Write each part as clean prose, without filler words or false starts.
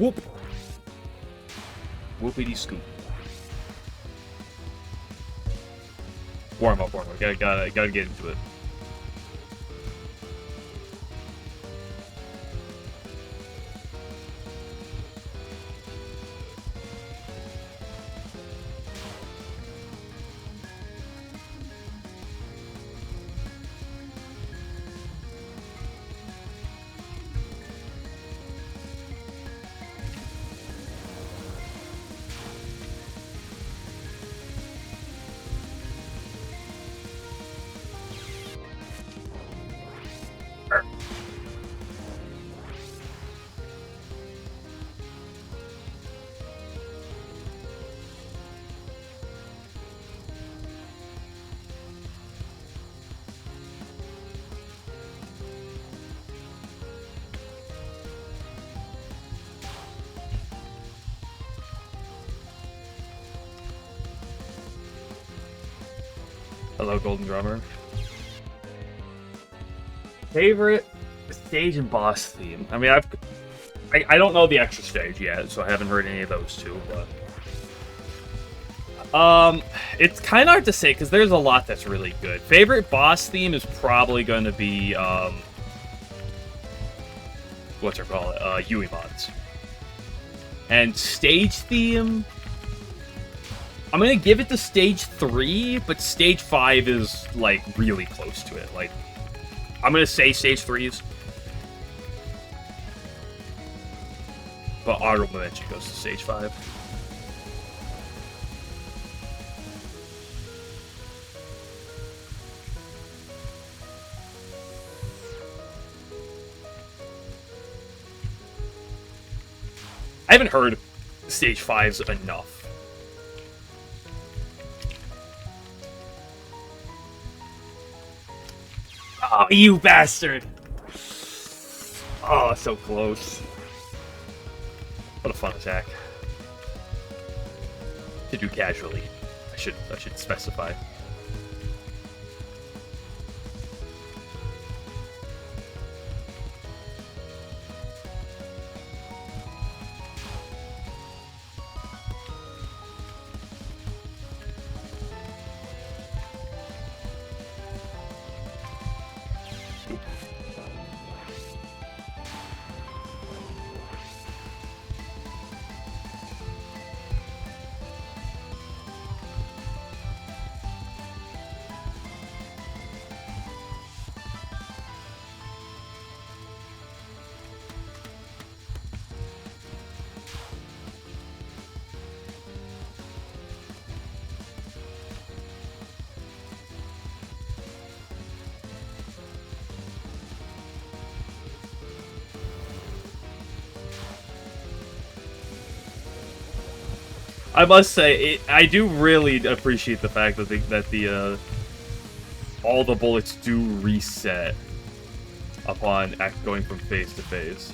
Whoop. Whoopity scoop. Warm up. Gotta get into it. Hello, Golden Drummer. Favorite stage and boss theme? I mean, I don't know the extra stage yet, so I haven't heard any of those two, but it's kind of hard to say because there's a lot that's really good. Favorite boss theme is probably going to be what's it called? Yui mods. And stage theme, I'm gonna give it to stage 3, but stage 5 is like really close to it. Like, I'm gonna say stage 3's, but honorable mention goes to stage 5. I haven't heard stage 5's enough. Oh, you bastard! Oh, so close. What a fun attack. To do casually. I should specify. I must say, I do really appreciate the fact that all the bullets do reset upon going from phase to phase.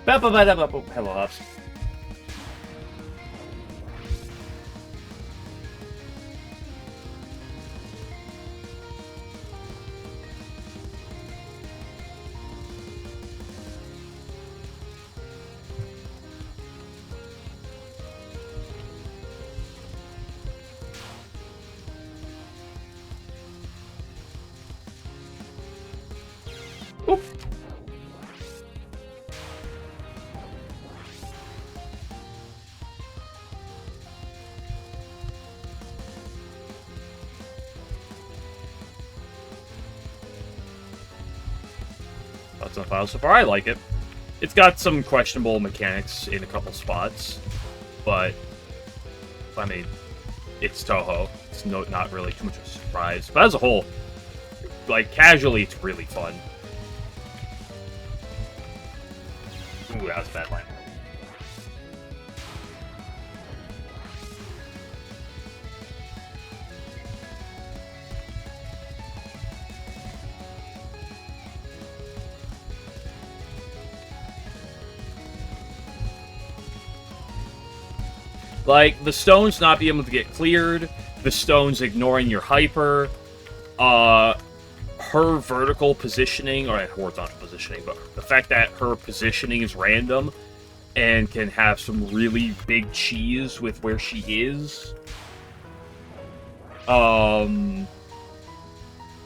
Hello, Hops. Thoughts on the file so far? I like it. It's got some questionable mechanics in a couple spots, but I mean, it's Touhou. It's not really too much of a surprise. But as a whole, like casually, it's really fun. Ooh, that was a bad line. Like, the stones not being able to get cleared, the stones ignoring your hyper, her vertical positioning, or horizontal positioning, but the fact that her positioning is random and can have some really big cheese with where she is, are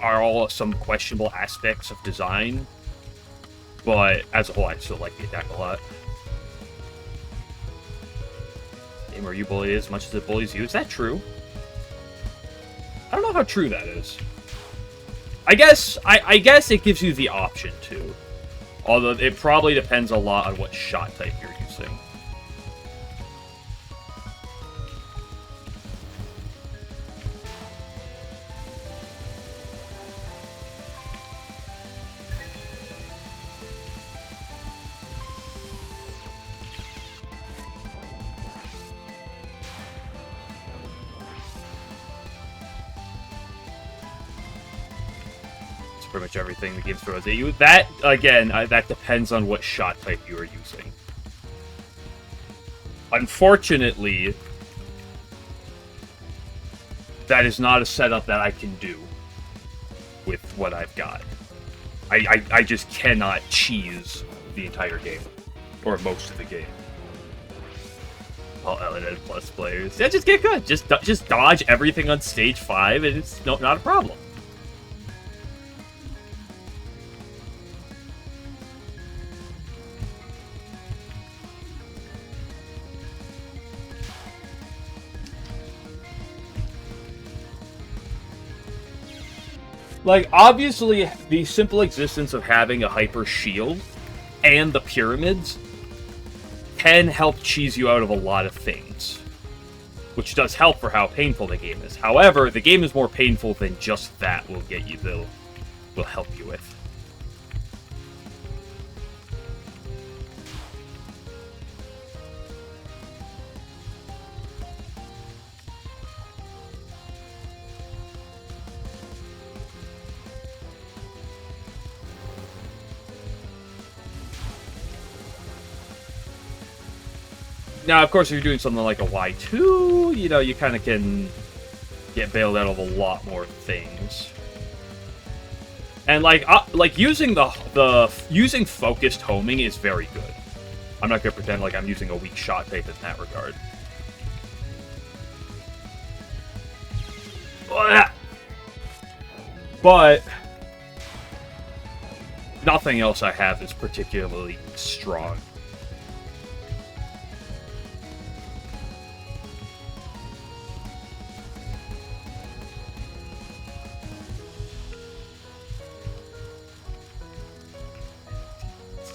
all some questionable aspects of design. But as a whole, I still like the attack a lot. Game where you bully as much as it bullies you. Is that true? I don't know how true that is. I guess it gives you the option to. Although it probably depends a lot on what shot type you're using. Pretty much everything the game throws at you. That, again, that depends on what shot type you are using. Unfortunately, that is not a setup that I can do with what I've got. I just cannot cheese the entire game. Or most of the game. All LNN Plus players. Yeah, just get good. Just dodge everything on stage 5 and it's not a problem. Like, obviously, the simple existence of having a hyper shield and the pyramids can help cheese you out of a lot of things. Which does help for how painful the game is. However, the game is more painful than just that will help you with. Now, of course, if you're doing something like a Y2, you know, you kind of can get bailed out of a lot more things. And like using using focused homing is very good. I'm not gonna pretend like I'm using a weak shot type in that regard. But nothing else I have is particularly strong.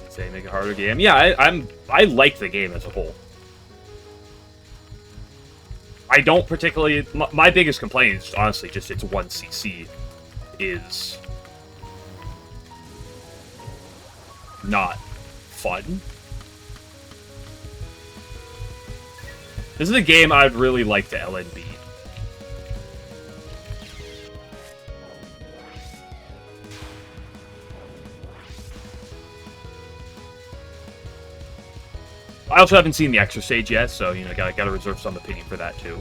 Say make a harder game. Yeah, I like the game as a whole. I don't particularly. My biggest complaint is honestly just its 1cc is not fun. This is a game I'd really like to LNB. I also haven't seen the extra stage yet, so you know, gotta reserve some opinion for that too,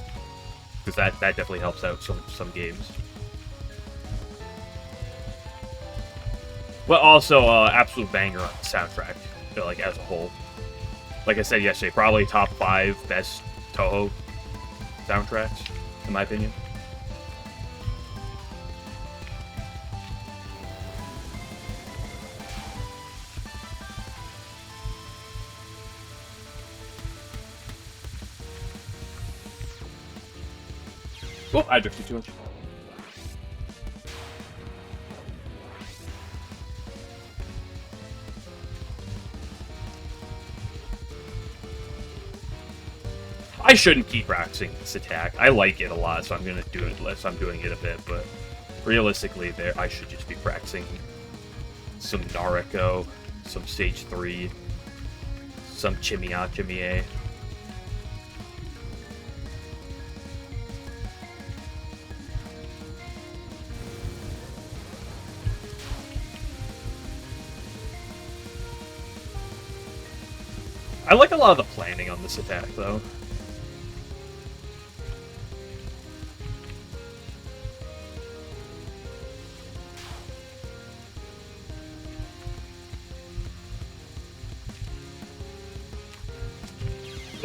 because that definitely helps out some games. But also, absolute banger on the soundtrack, I feel like as a whole. Like I said yesterday, probably top 5 best Touhou soundtracks, in my opinion. Oh, I drifted too much. I shouldn't keep practicing this attack. I like it a lot, so I'm gonna do it less. I'm doing it a bit, but realistically, I should just be practicing some Nariko, some Stage 3, some Chimiya. I like a lot of the planning on this attack, though.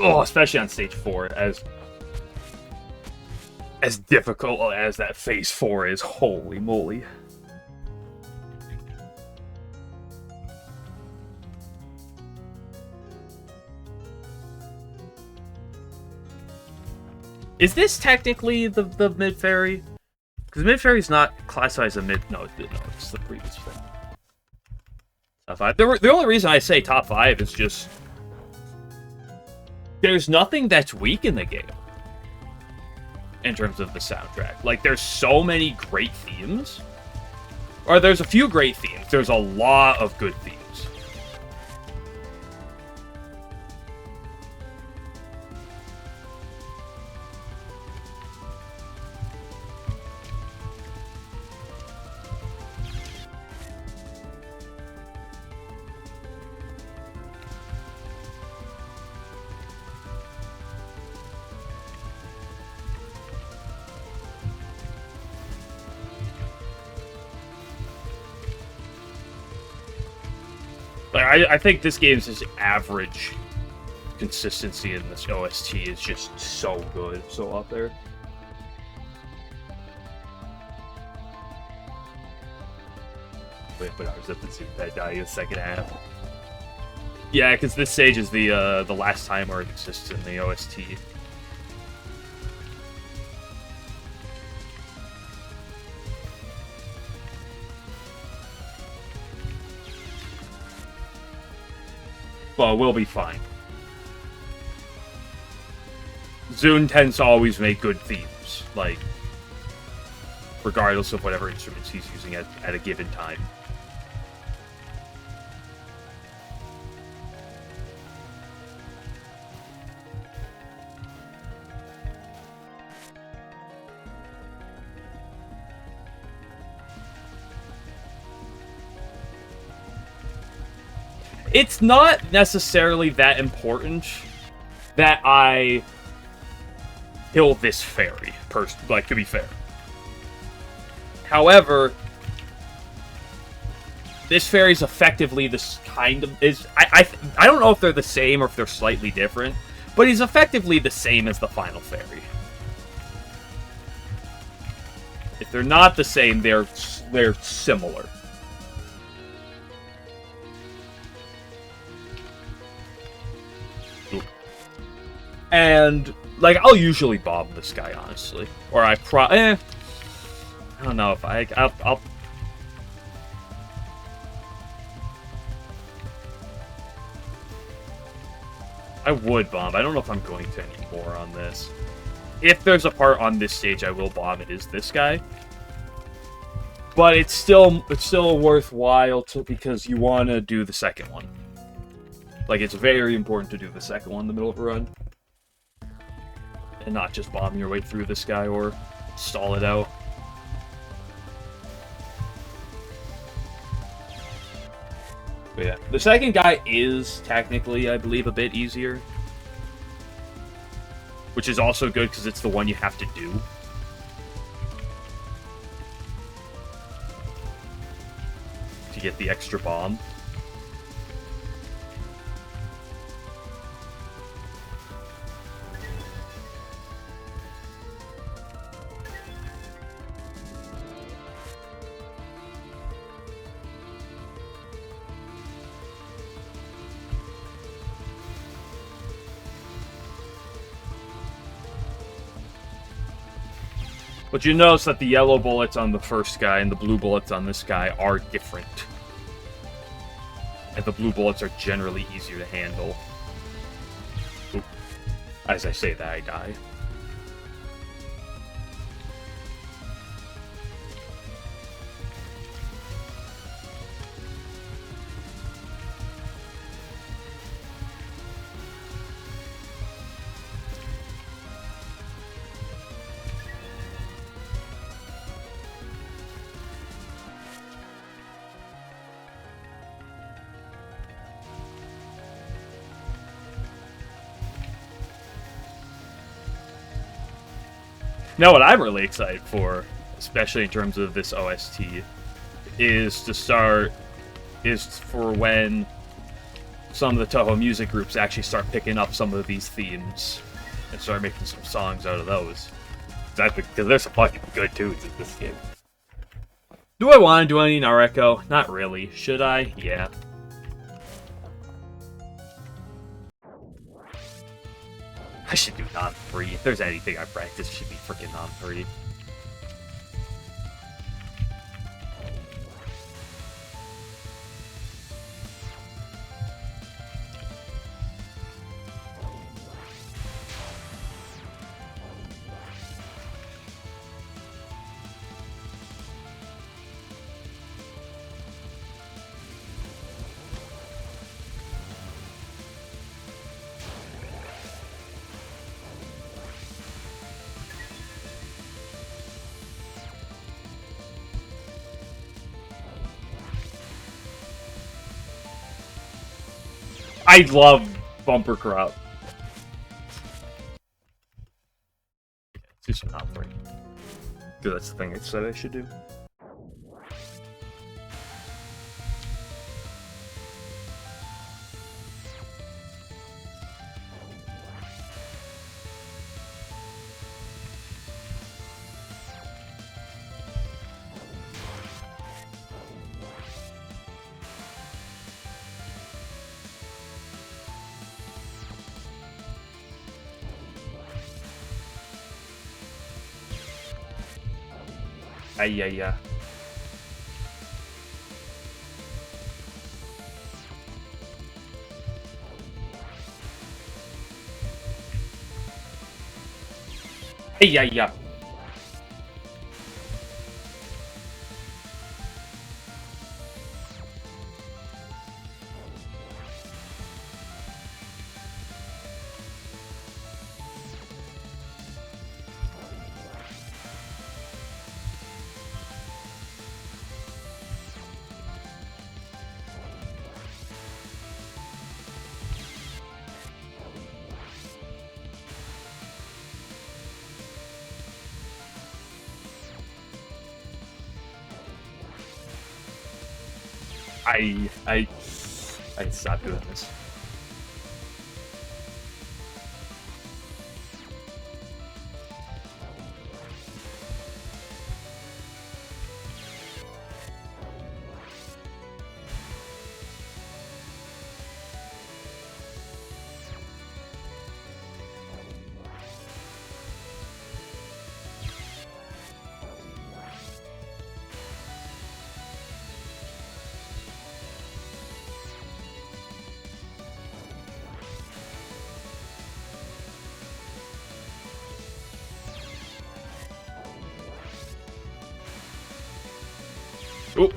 Oh, especially on stage 4, as difficult as that phase 4 is. Holy moly. Is this technically the mid fairy? Because mid fairy is not classified as a mid. No, it's the previous thing. Top 5. The only reason I say top 5 is just there's nothing that's weak in the game in terms of the soundtrack. Like, there's so many great themes. Or there's a few great themes. There's a lot of good themes. Like, I think this game's just average consistency in this OST is just so good, so up there. Wait, but I was up to see that die in the second half. Yeah, because this stage is the last time where it exists in the OST. Well, we'll be fine. Zune tends to always make good themes, like, regardless of whatever instruments he's using at a given time. It's not necessarily that important that I kill this fairy, like, to be fair. However, this fairy's effectively this kind of I don't know if they're the same or if they're slightly different, but he's effectively the same as the final fairy. If they're not the same, they're similar. And, like, I'll usually bomb this guy, honestly. Or I don't know if I'll... I would bomb. I don't know if I'm going to anymore on this. If there's a part on this stage I will bomb, it is this guy. But it's still worthwhile because you want to do the second one. Like, it's very important to do the second one in the middle of a run. And not just bomb your way through this guy or stall it out. But yeah, the second guy is technically, I believe, a bit easier. Which is also good because it's the one you have to do. To get the extra bomb. But you notice that the yellow bullets on the first guy and the blue bullets on this guy are different. And the blue bullets are generally easier to handle. Oop. As I say that, I die. Now, what I'm really excited for, especially in terms of this OST, is for when some of the Touhou music groups actually start picking up some of these themes and start making some songs out of those. Exactly, because there's some fucking good tunes in this game. Do I want to do any Nareko? Not really. Should I? Yeah. I should do non-3. If there's anything I practice, it should be freaking non-3. I love bumper crowd. Let's do some non-3. Dude, that's the thing I said I should do. Yeah. Yeah. I stopped doing this. Oh.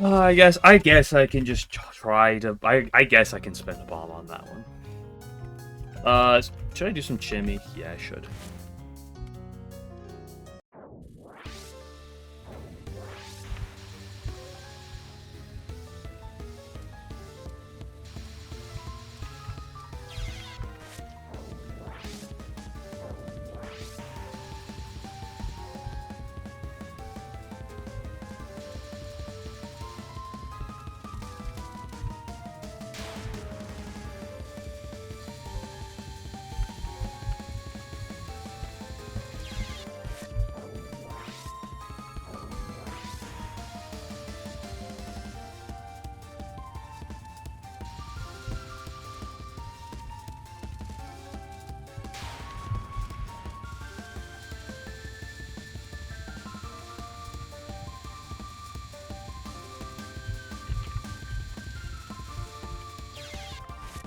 I guess I can just try to. I guess I can spend a bomb on that one. Should I do some chimmy? Yeah, I should.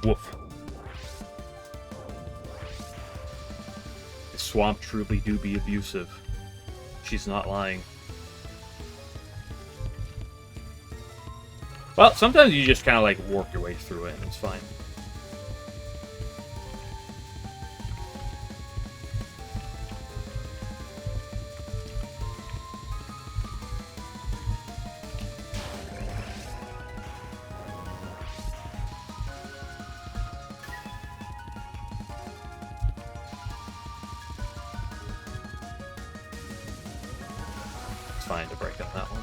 Woof. The swamp truly do be abusive. She's not lying. Well, sometimes you just kind of like work your way through it and it's fine. It's fine to break on that one.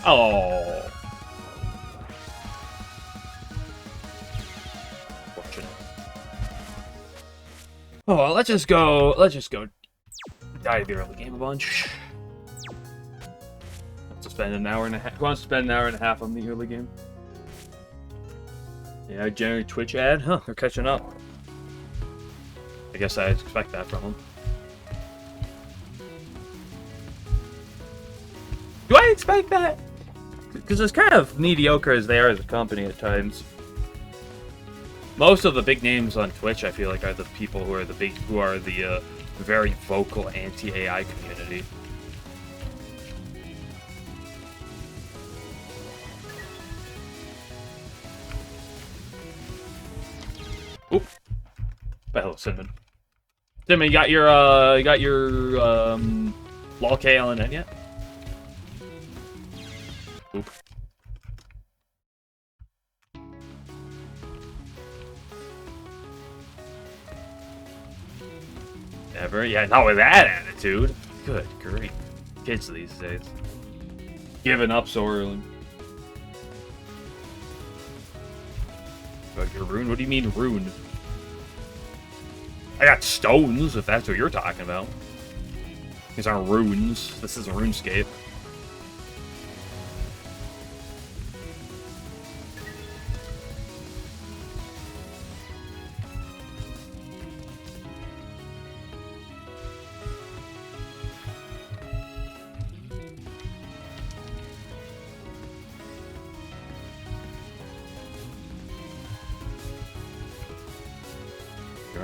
Oh. Fortunate. Oh well, let's just go die the early game a bunch. Let's spend an hour and a half. Go on, spend an hour and a half on the early game. Yeah, generate Twitch ad? Huh, they're catching up. I guess I'd expect that from them. Do I expect that? Because it's kind of mediocre as they are as a company at times. Most of the big names on Twitch, I feel like, are the people who are the very vocal anti-AI community. Oop. But hello, Cinnamon. Cinnamon, you got your lol KLNN yet? Oop. Never? Yeah, not with that attitude. Good grief. Kids these days. Giving up so early. Your rune? What do you mean rune? I got stones, if that's what you're talking about. These aren't runes. This is a RuneScape.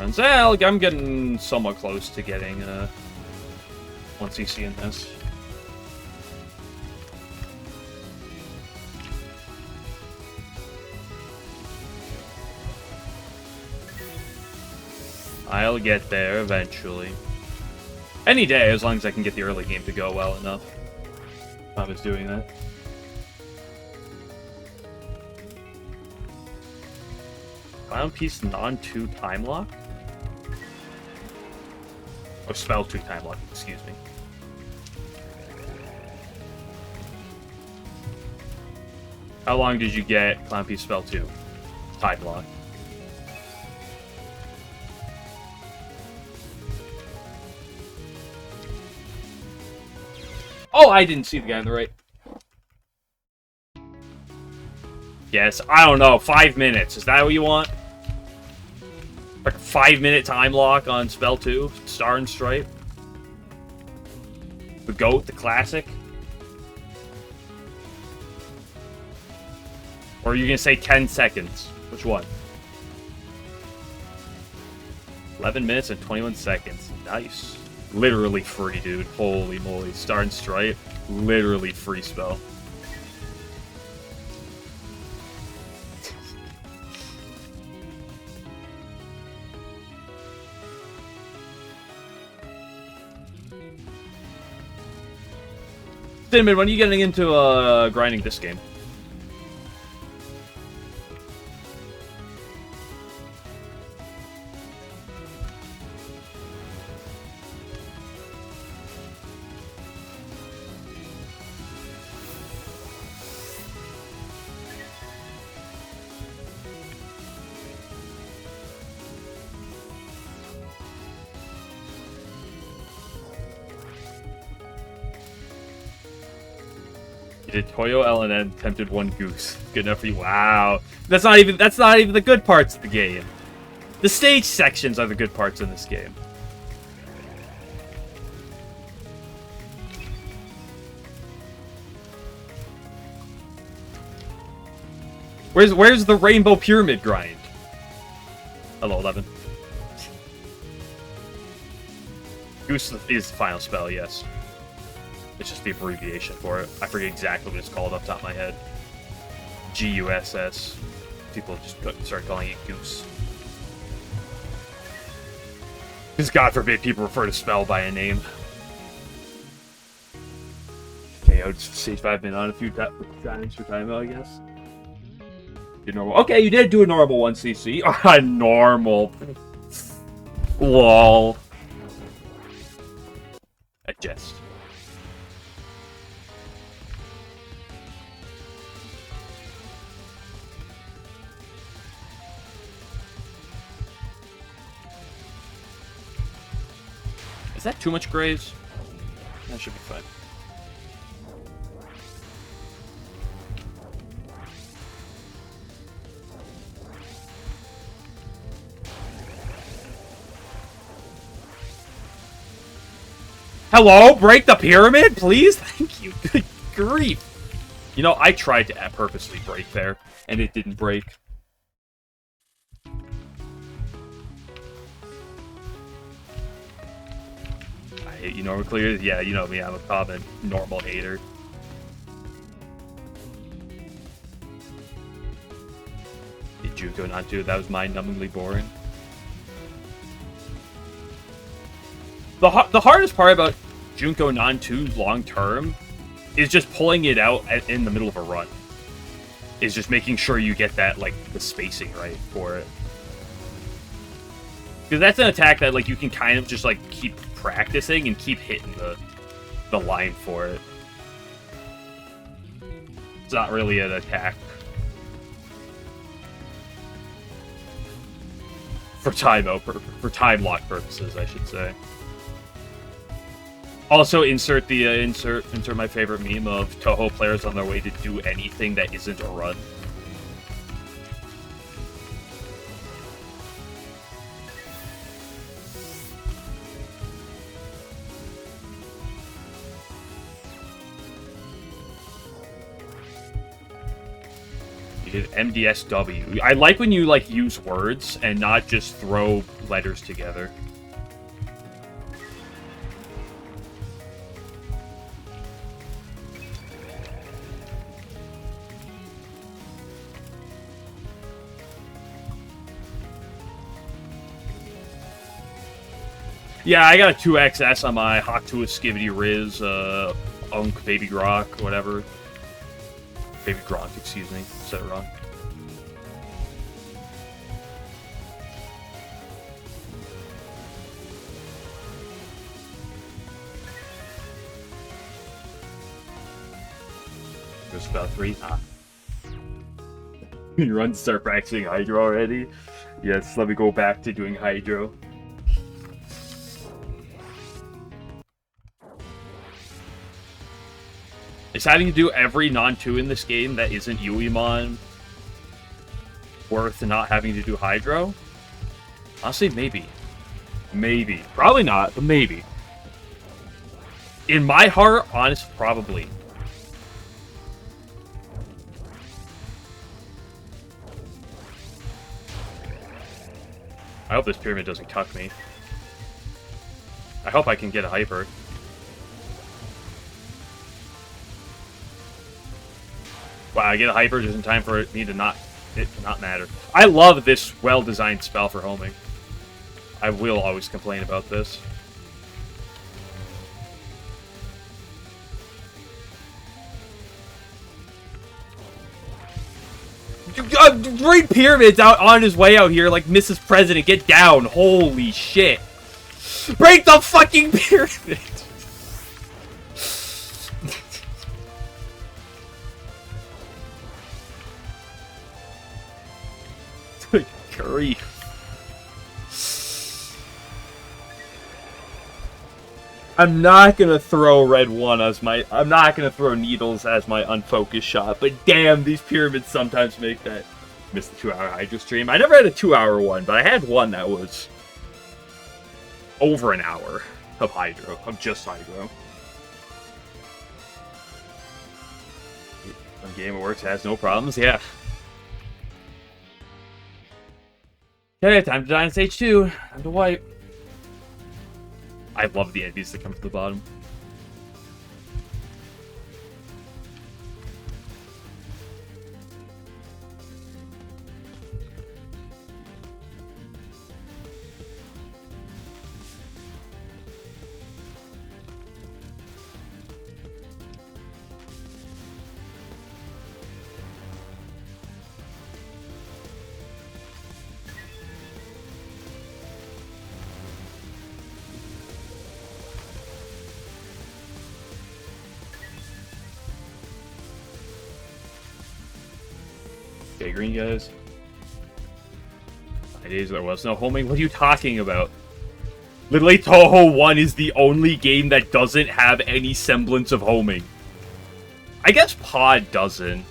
On sale. I'm getting somewhat close to getting 1cc in this. I'll get there eventually. Any day, as long as I can get the early game to go well enough. I was doing that. Clown Piece non-2 time lock? Or spell 2 time lock, excuse me. How long did you get Clown Piece spell 2 time lock? Oh, I didn't see the guy on the right. Yes, I don't know, 5 minutes. Is that what you want? Like a 5-minute time lock on spell 2, Star and Stripe. The GOAT, the classic. Or are you gonna say 10 seconds? Which one? 11 minutes and 21 seconds. Nice. Literally free, dude. Holy moly. Star and Stripe. Literally free spell. Cinnamon, when are you getting into grinding this game? Did Toyo LNN tempted one goose. Good enough for you. Wow. That's not even the good parts of the game. The stage sections are the good parts in this game. Where's the Rainbow Pyramid grind? Hello, 11. Goose is the final spell, yes. It's just the abbreviation for it. I forget exactly what it's called off the top of my head. GUSS. people just start calling it Goose. Because God forbid people refer to spell by a name. Okay, I would say I've been on a few times for time, I guess. Normal. Okay, you did do a normal 1cc. A normal. Lol. A jest. Is that too much graze? That should be fine. Hello? Break the pyramid, please? Thank you. Good grief. You know, I tried to purposely break there, and it didn't break. I hate you, normal clear. Yeah, you know me, I'm a common normal hater. Did Junko not do? That was mind-numbingly boring. The hardest part about Junko Non-2 long-term is just pulling it out in the middle of a run. Is just making sure you get that, like, the spacing right for it. Because that's an attack that, like, you can kind of just, like, keep practicing and keep hitting the line for it. It's not really an attack. For time lock purposes, I should say. Also, insert my favorite meme of Touhou players on their way to do anything that isn't a run. You did MDSW. I like when you like use words and not just throw letters together. Yeah, I got a 2XS on my Hawk 2 Skivity Riz, Unk, Baby Grok, whatever. Baby Gronk, excuse me. Said it wrong. Just about 3. Ah. You run to start practicing Hydro already? Yes, let me go back to doing Hydro. Is having to do every non-2 in this game that isn't Yuimon worth not having to do Hydro? Honestly, maybe. Maybe. Probably not, but maybe. In my heart, honest, probably. I hope this pyramid doesn't cuck me. I hope I can get a hyper. Wow, I get a hyper just in time for it to not matter. I love this well-designed spell for homing. I will always complain about this. Great pyramids out on his way out here like Mrs. President. Get down. Holy shit. Break the fucking pyramid. Good grief. I'm not gonna throw red 1 as my... I'm not gonna throw needles as my unfocused shot, but damn, these pyramids sometimes make that... Missed the 2-hour Hydro stream. I never had a 2-hour one, but I had one that was... over an hour of Hydro. Of just Hydro. When game works, has no problems, yeah. Okay, time to die in stage 2. Time to wipe. I love the enemies that come from the bottom. Okay, green guys. 9 days there was no homing. What are you talking about? Literally, Touhou 1 is the only game that doesn't have any semblance of homing. I guess Pod doesn't.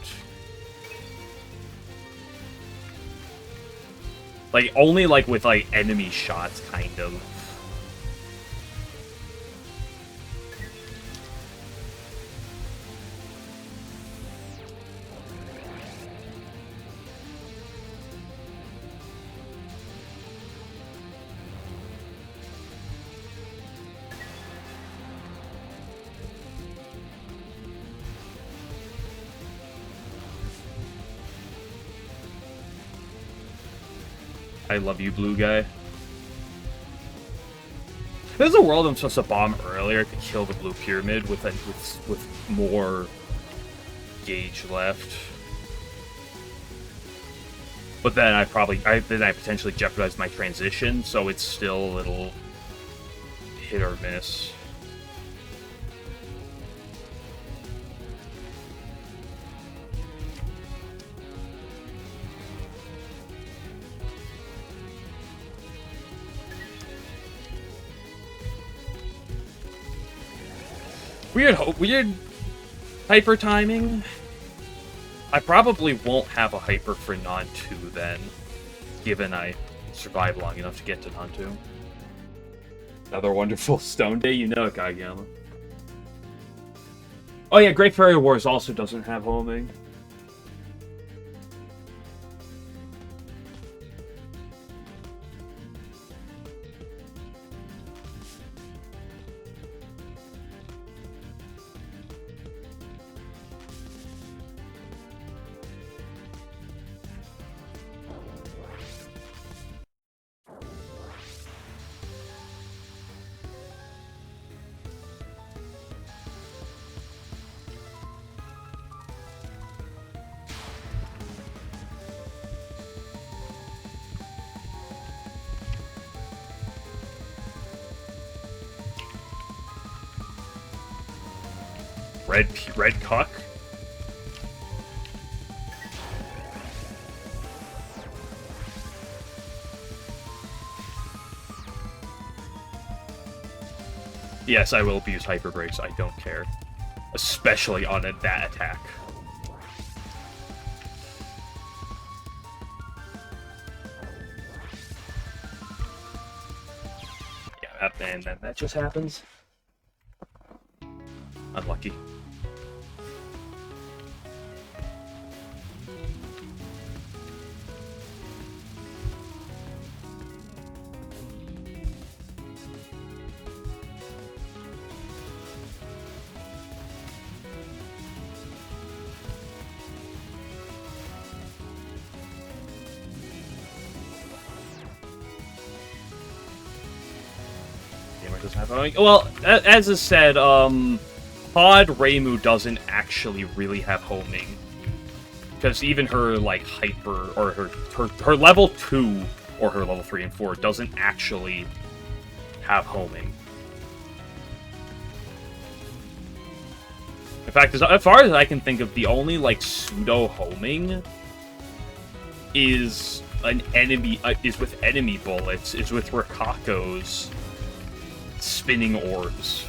Like, only, like, with, like, enemy shots, kind of. I love you, blue guy. There's a world I'm supposed to bomb earlier to kill the blue pyramid with more gauge left. But then I potentially jeopardize my transition, so it's still a little hit or miss. Weird hyper timing. I probably won't have a hyper for non 2 then, given I survived long enough to get to non 2. Another wonderful stone day, you know it, Kageyama. Oh yeah, Great Fairy Wars also doesn't have homing. Red cuck? Yes, I will abuse hyper breaks. I don't care. Especially on that attack. Yeah, and then that just happens. Unlucky. Well, as I said, Pod Reimu doesn't actually really have homing. Because even her, like, hyper, or her level 2, or her level 3 and 4, doesn't actually have homing. In fact, as far as I can think of, the only, like, pseudo-homing is an enemy, is with enemy bullets, is with Rikako's spinning orbs.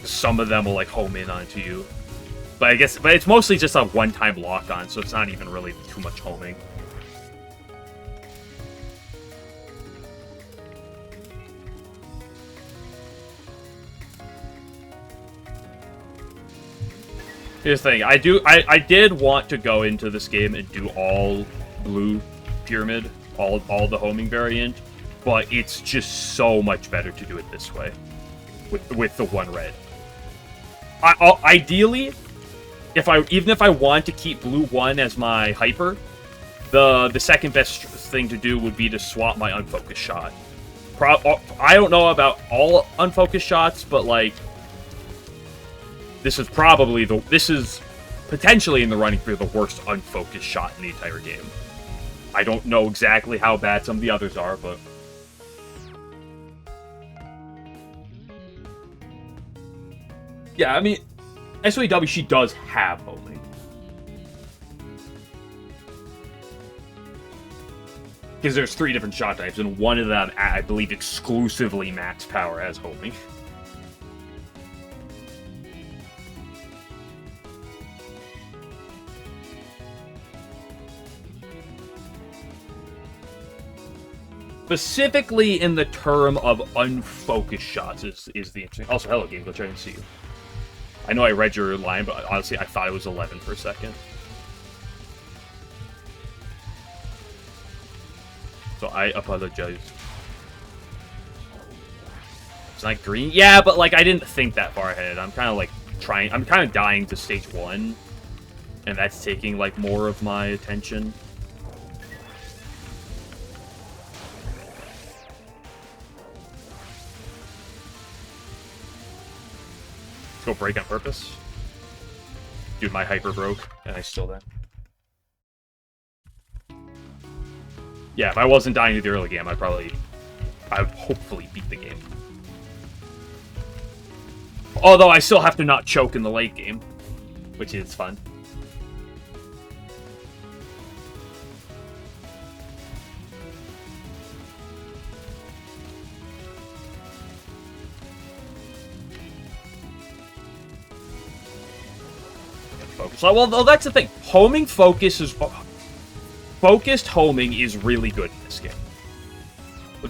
Some of them will like home in onto you, but it's mostly just a one-time lock-on, so it's not even really too much homing. Here's the thing, I did want to go into this game and do all blue pyramid, all the homing variant, but it's just so much better to do it this way, with the one red. Ideally, even if I want to keep blue 1 as my hyper, the second best thing to do would be to swap my unfocused shot. I don't know about all unfocused shots, but like this is potentially in the running for the worst unfocused shot in the entire game. I don't know exactly how bad some of the others are, but yeah, I mean, SOEW, she does have homing. Because there's 3 different shot types, and one of them, I believe, exclusively max power as homing. Specifically in the term of unfocused shots is the interesting. Also, hello, game glitch. I didn't see you. I know I read your line, but honestly, I thought it was 11 for a second. So I apologize. It's not green? Yeah, but like I didn't think that far ahead. I'm kind of like trying. I'm kind of dying to stage 1, and that's taking like more of my attention. Go break on purpose. Dude, my hyper broke, and I still did. Yeah, if I wasn't dying to the early game, I would hopefully beat the game. Although I still have to not choke in the late game, which is fun. Focus. Well, that's the thing. Homing focus is... Focused homing is really good in this game.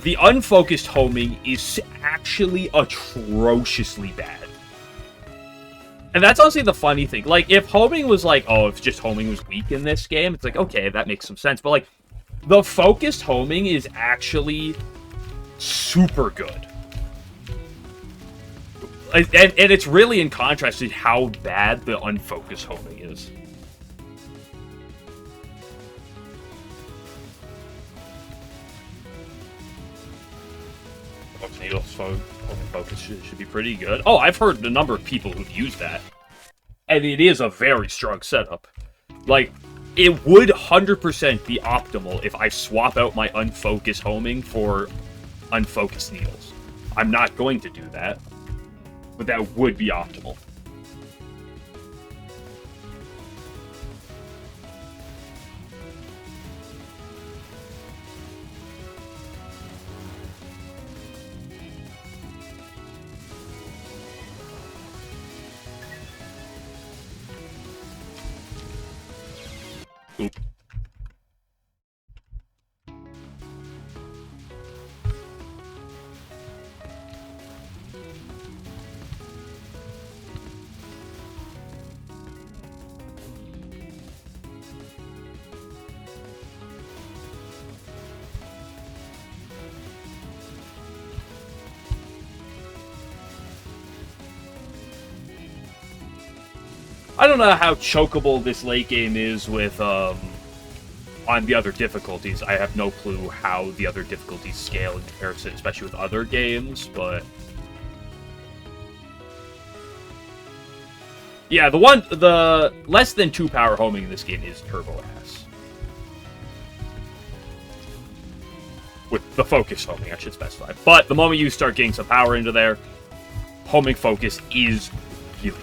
The unfocused homing is actually atrociously bad. And that's honestly the funny thing. Like, if homing was like, oh, if just homing was weak in this game, it's like, okay, that makes some sense. But, like, the focused homing is actually super good. And it's really in contrast to how bad the unfocused homing is. Focus should be pretty good. Oh, I've heard a number of people who've used that. And it is a very strong setup. Like, it would 100% be optimal if I swap out my unfocused homing for unfocused needles. I'm not going to do that, but that would be optimal. Oop. I don't know how chokeable this late game is with, on the other difficulties. I have no clue how the other difficulties scale in comparison, especially with other games, but... Yeah, the less than 2 power homing in this game is turbo ass. With the focus homing, I should specify. But the moment you start getting some power into there, homing focus is really good.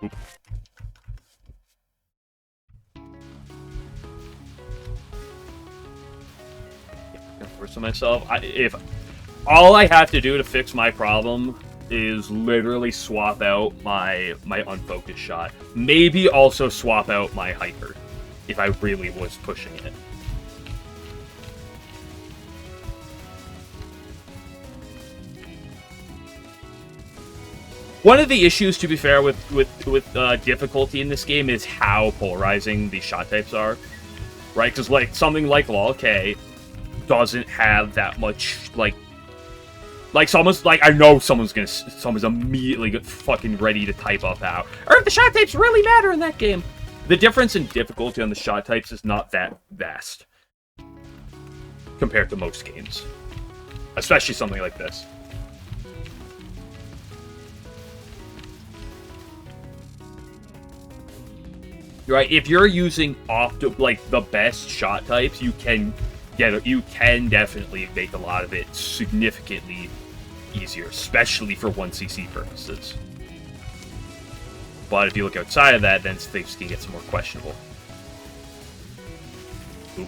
Oop. Yeah, force myself. If all I have to do to fix my problem is literally swap out my unfocused shot. Maybe also swap out my hyper if I really was pushing it. One of the issues, to be fair, with difficulty in this game is how polarizing these shot types are, right? Because like something like LOL K doesn't have that much like someone's like, I know someone's immediately fucking ready to type up out. Or the shot types really matter in that game. The difference in difficulty on the shot types is not that vast compared to most games, especially something like this. Right, if you're using the best shot types, you can yeah, you can definitely make a lot of it significantly easier, especially for 1cc purposes. But if you look outside of that, then things can get some more questionable. Ooh.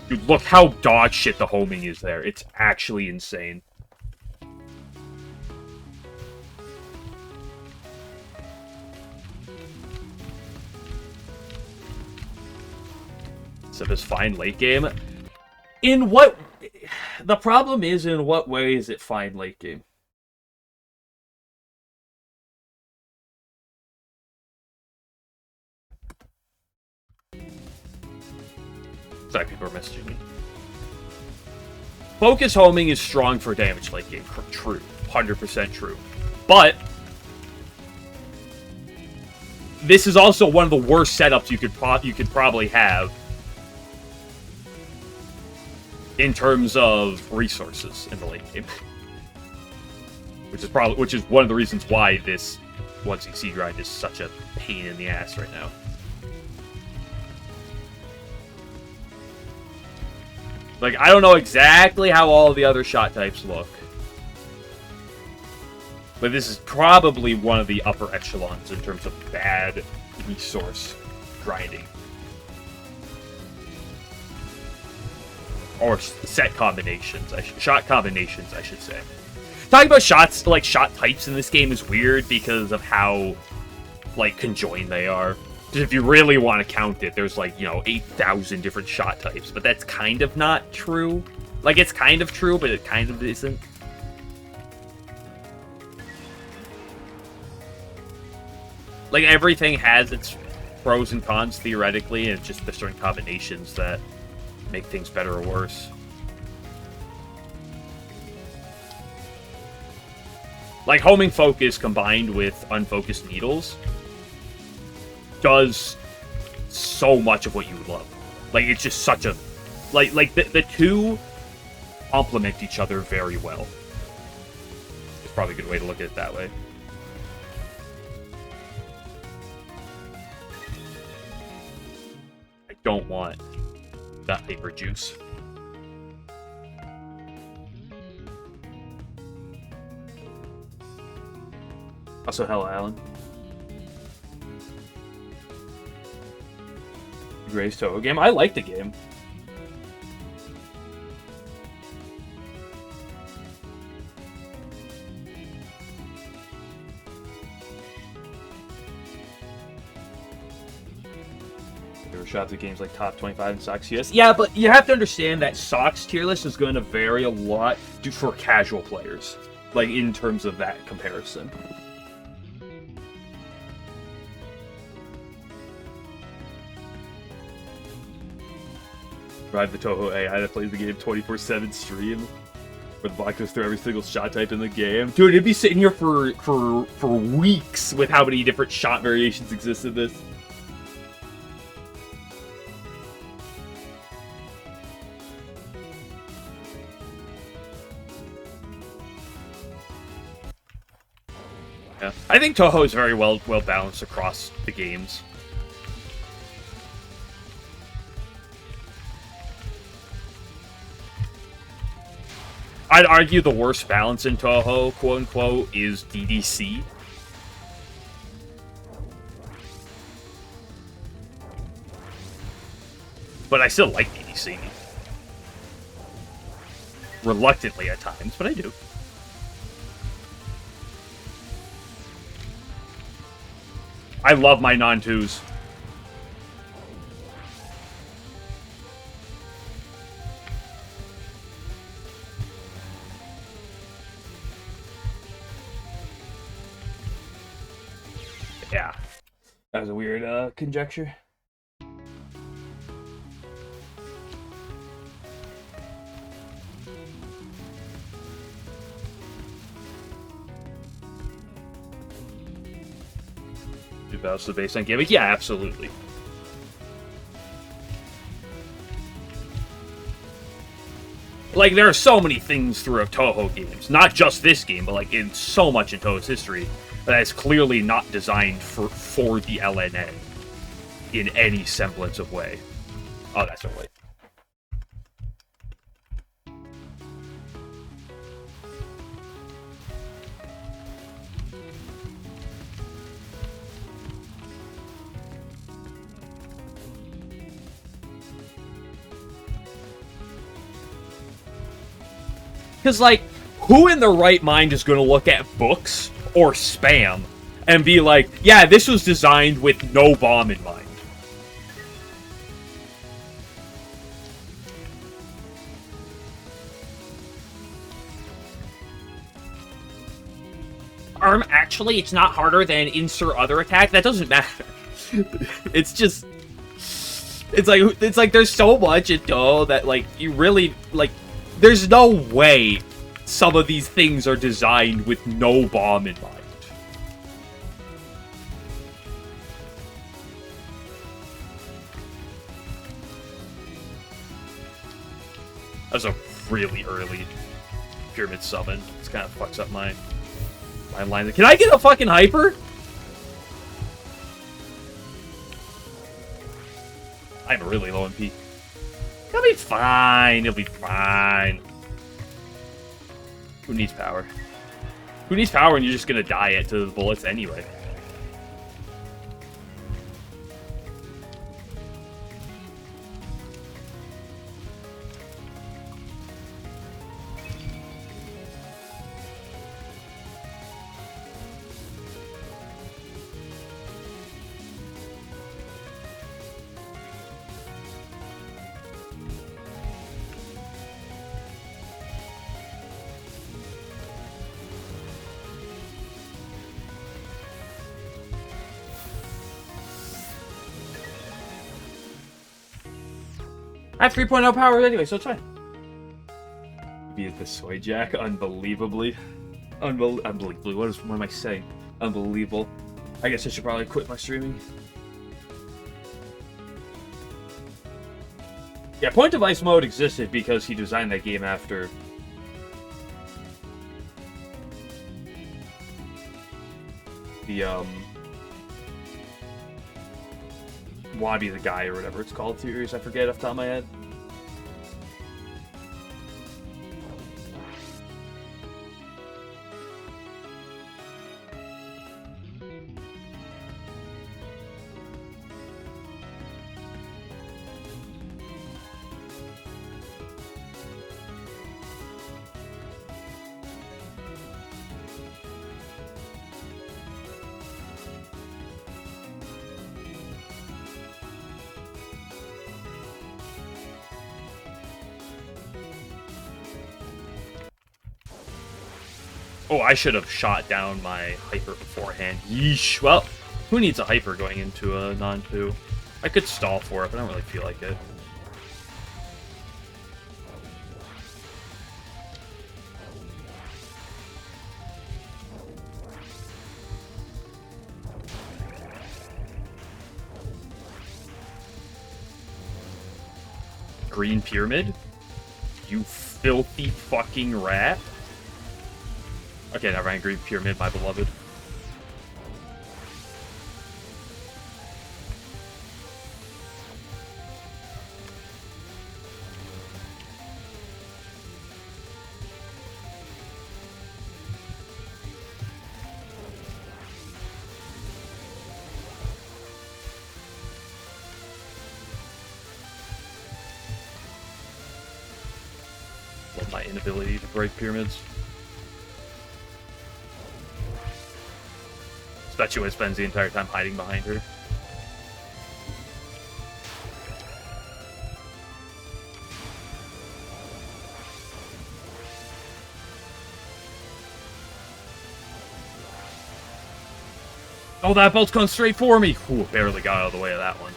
Dude, look how dog shit the homing is there. It's actually insane. So this fine late game. In what... The problem is, in what way is it fine late game? Sorry, people are messaging me. Focus homing is strong for damage late game. True. 100% true. But... this is also one of the worst setups you could probably have in terms of resources in the late game, which is one of the reasons why this 1cc grind is such a pain in the ass right now. Like, I don't know exactly how all of the other shot types look, but this is probably one of the upper echelons in terms of bad resource grinding. Or set combinations, shot combinations, I should say. Talking about shots, like, shot types in this game is weird because of how, like, conjoined they are. Because if you really want to count it, there's, like, you know, 8,000 different shot types, but that's kind of not true. Like, it's kind of true, but it kind of isn't. Like, everything has its pros and cons, theoretically, and it's just the certain combinations that make things better or worse. Like, homing focus combined with unfocused needles does so much of what you love. Like, it's just such a... Like the two complement each other very well. It's probably a good way to look at it that way. I don't want that paper juice. Also, hello, Alan. Gray's Touhou game. I like the game. Shots at games like top 25 in Sox tier list. Yeah, but you have to understand that Sox tier list is going to vary a lot for casual players. Like, in terms of that comparison. Drive the Touhou A. I had to play the game 24/7 stream, where the bot goes through every single shot type in the game. Dude, it'd be sitting here for weeks with how many different shot variations exist in this. Yeah. I think Touhou is very well balanced across the games. I'd argue the worst balance in Touhou, quote-unquote, is DDC. But I still like DDC. Reluctantly at times, but I do. I love my non-twos. Yeah. That was a weird conjecture. Bounce the baseline gimmick? Yeah, absolutely. Like, there are so many things throughout Touhou games, not just this game, but like in so much in Touhou's history, that is clearly not designed for the LNA. in any semblance of way. Oh, that's right. Because, like, who in their right mind is going to look at books or spam and be like, yeah, this was designed with no bomb in mind? Actually, it's not harder than insert other attack. That doesn't matter. It's just... It's like there's so much in Touhou that, like, you really, like... There's no way some of these things are designed with no bomb in mind. That was a really early Pyramid Summon. This kind of fucks up my line. Can I get a fucking hyper? I'm really low in P. It'll be fine. It'll be fine. Who needs power? Who needs power when you're just gonna die it to the bullets anyway? I have 3.0 power anyway, so it's fine. Be the soy jack, unbelievably. Unbelievably. What am I saying? Unbelievable. I guess I should probably quit my streaming. Yeah, point device mode existed because he designed that game after the Wabi the Guy or whatever it's called series. I forget off the top of my head. Oh, I should have shot down my hyper beforehand. Yeesh. Well, who needs a hyper going into a non-2? I could stall for it, but I don't really feel like it. Green Pyramid? You filthy fucking rat. Okay, never mind. Green Pyramid, my beloved. Love my inability to break pyramids. Especially when it spends the entire time hiding behind her. Oh, that bolt's going straight for me! Ooh, barely got out of the way of that one.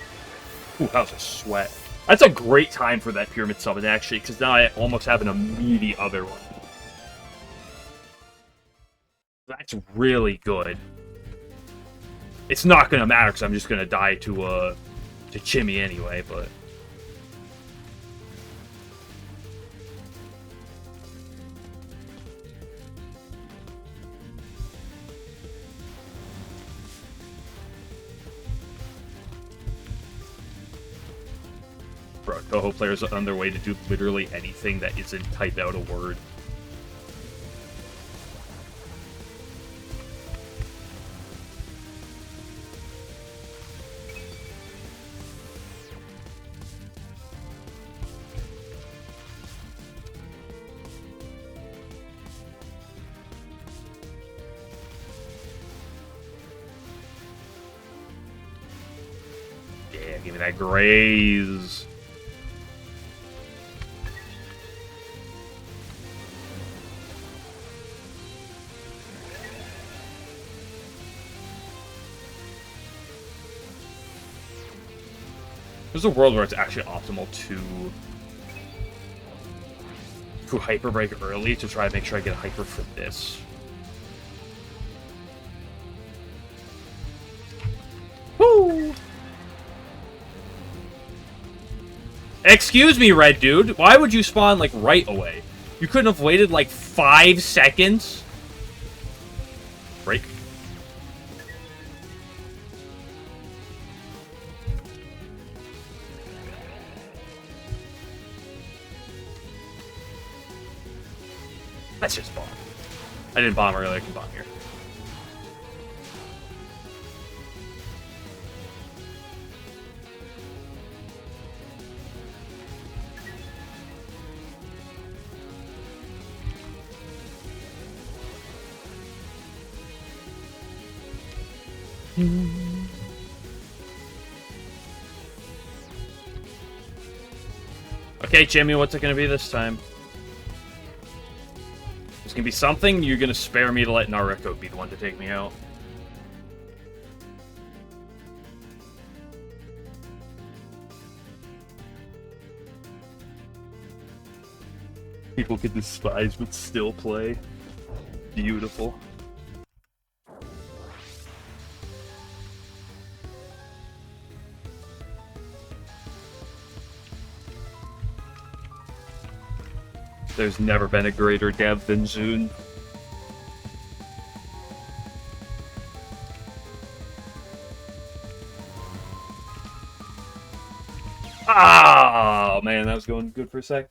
Ooh, that was a sweat. That's a great time for that Pyramid Summon, actually, because now I almost have an immediate other one. That's really good. It's not gonna matter because I'm just gonna die to Chimmy anyway, but Bro, Touhou players are on their way to do literally anything that isn't type out a word. Yeah, give me that graze. There's a world where it's actually optimal to Hyper Break early to try to make sure I get a Hyper for this. Woo! Excuse me, red dude. Why would you spawn, like, right away? You couldn't have waited, like, 5 seconds? Break. Let's just bomb. I didn't bomb earlier, I can bomb here. Okay, Jimmy, what's it gonna be this time? It's gonna be something, you're gonna spare me to let Nareko be the one to take me out. People could despise but still play. Beautiful. There's never been a greater dev than Zune. Ah, man, that was going good for a sec.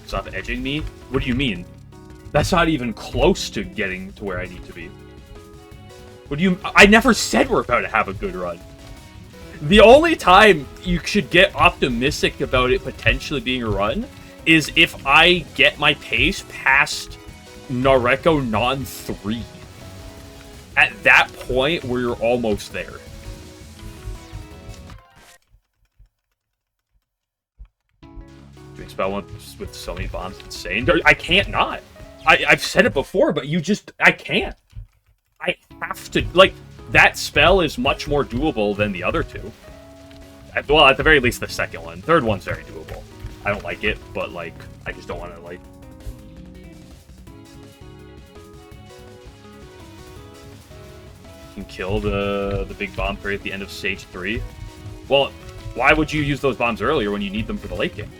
Stop edging me? What do you mean? That's not even close to getting to where I need to be. What do you... I never said we're about to have a good run. The only time you should get optimistic about it potentially being a run is if I get my pace past Nareko Non 3. At that point, we're almost there. Doing spell one with so many bombs is insane. I can't not. I've said it before, but you just... I can't. I have to, like, that spell is much more doable than the other two. Well, at the very least, the second one. Third one's very doable. I don't like it, but, like, I just don't want to, like... You can kill the big bomb fairy at the end of stage 3. Well, why would you use those bombs earlier when you need them for the late game?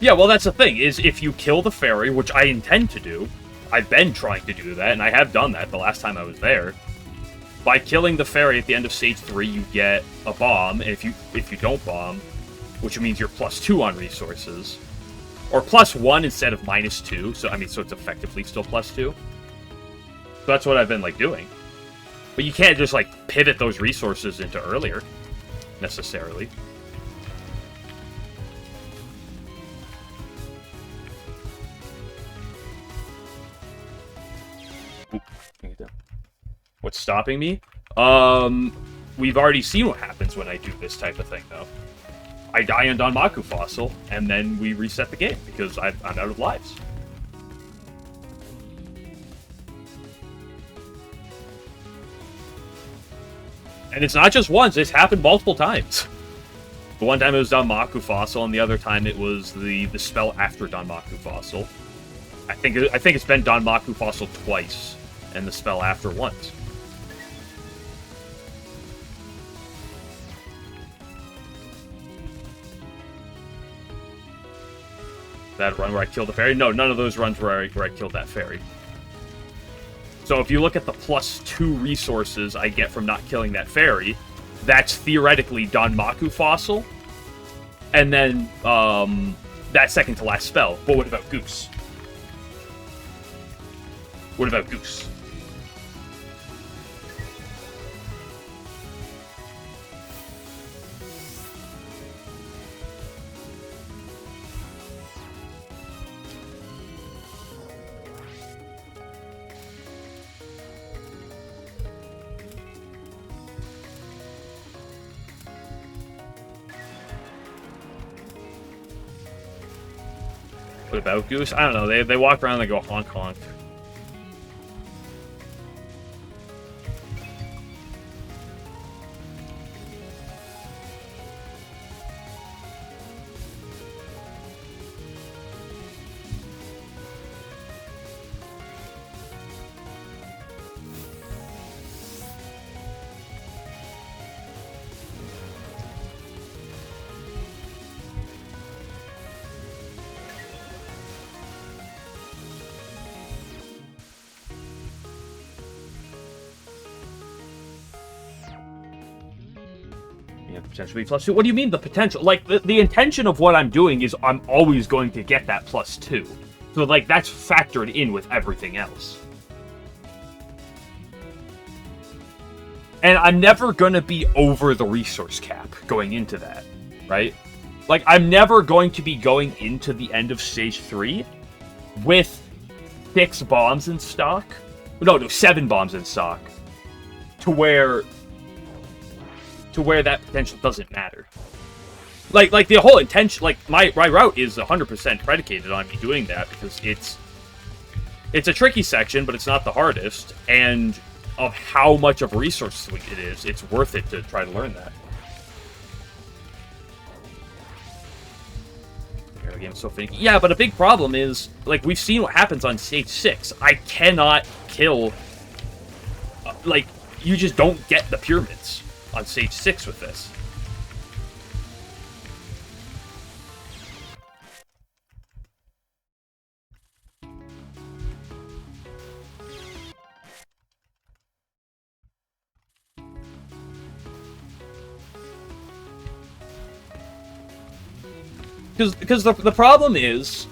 Yeah, well, that's the thing, is if you kill the fairy, which I intend to do, I've been trying to do that, and I have done that the last time I was there. By killing the fairy at the end of stage 3, you get a bomb, and if you don't bomb, which means you're +2 on resources, or +1 instead of -2, so, I mean, so it's effectively still +2. So that's what I've been, like, doing. But you can't just, like, pivot those resources into earlier, necessarily. What's stopping me? We've already seen what happens when I do this type of thing, though. I die on Danmaku Fossil, and then we reset the game, because I'm out of lives. And it's not just once, it's happened multiple times. The one time it was Danmaku Fossil, and the other time it was the spell after Danmaku Fossil. I think it's been Danmaku Fossil twice, and the spell after once. That run where I killed the fairy? No, none of those runs where I killed that fairy. So if you look at the +2 resources I get from not killing that fairy, that's theoretically Danmaku Fossil, and then that second to last spell. But what about Goose? What about Goose? What about Goose? I don't know. They walk around and they go honk honk. Potentially +2. What do you mean the potential? Like, the intention of what I'm doing is I'm always going to get that +2. So, like, that's factored in with everything else. And I'm never going to be over the resource cap going into that, right? Like, I'm never going to be going into the end of Stage 3 with 6 bombs in stock. No, 7 bombs in stock. To where that potential doesn't matter. Like the whole intention, like my route is 100% predicated on me doing that because it's a tricky section, but it's not the hardest, and of how much of a resource swing it is, it's worth it to try to learn that. The game's so finicky. Yeah, but a big problem is, like, we've seen what happens on Stage 6. I cannot kill, like, you just don't get the pyramids on Stage 6 with this. Because the problem is,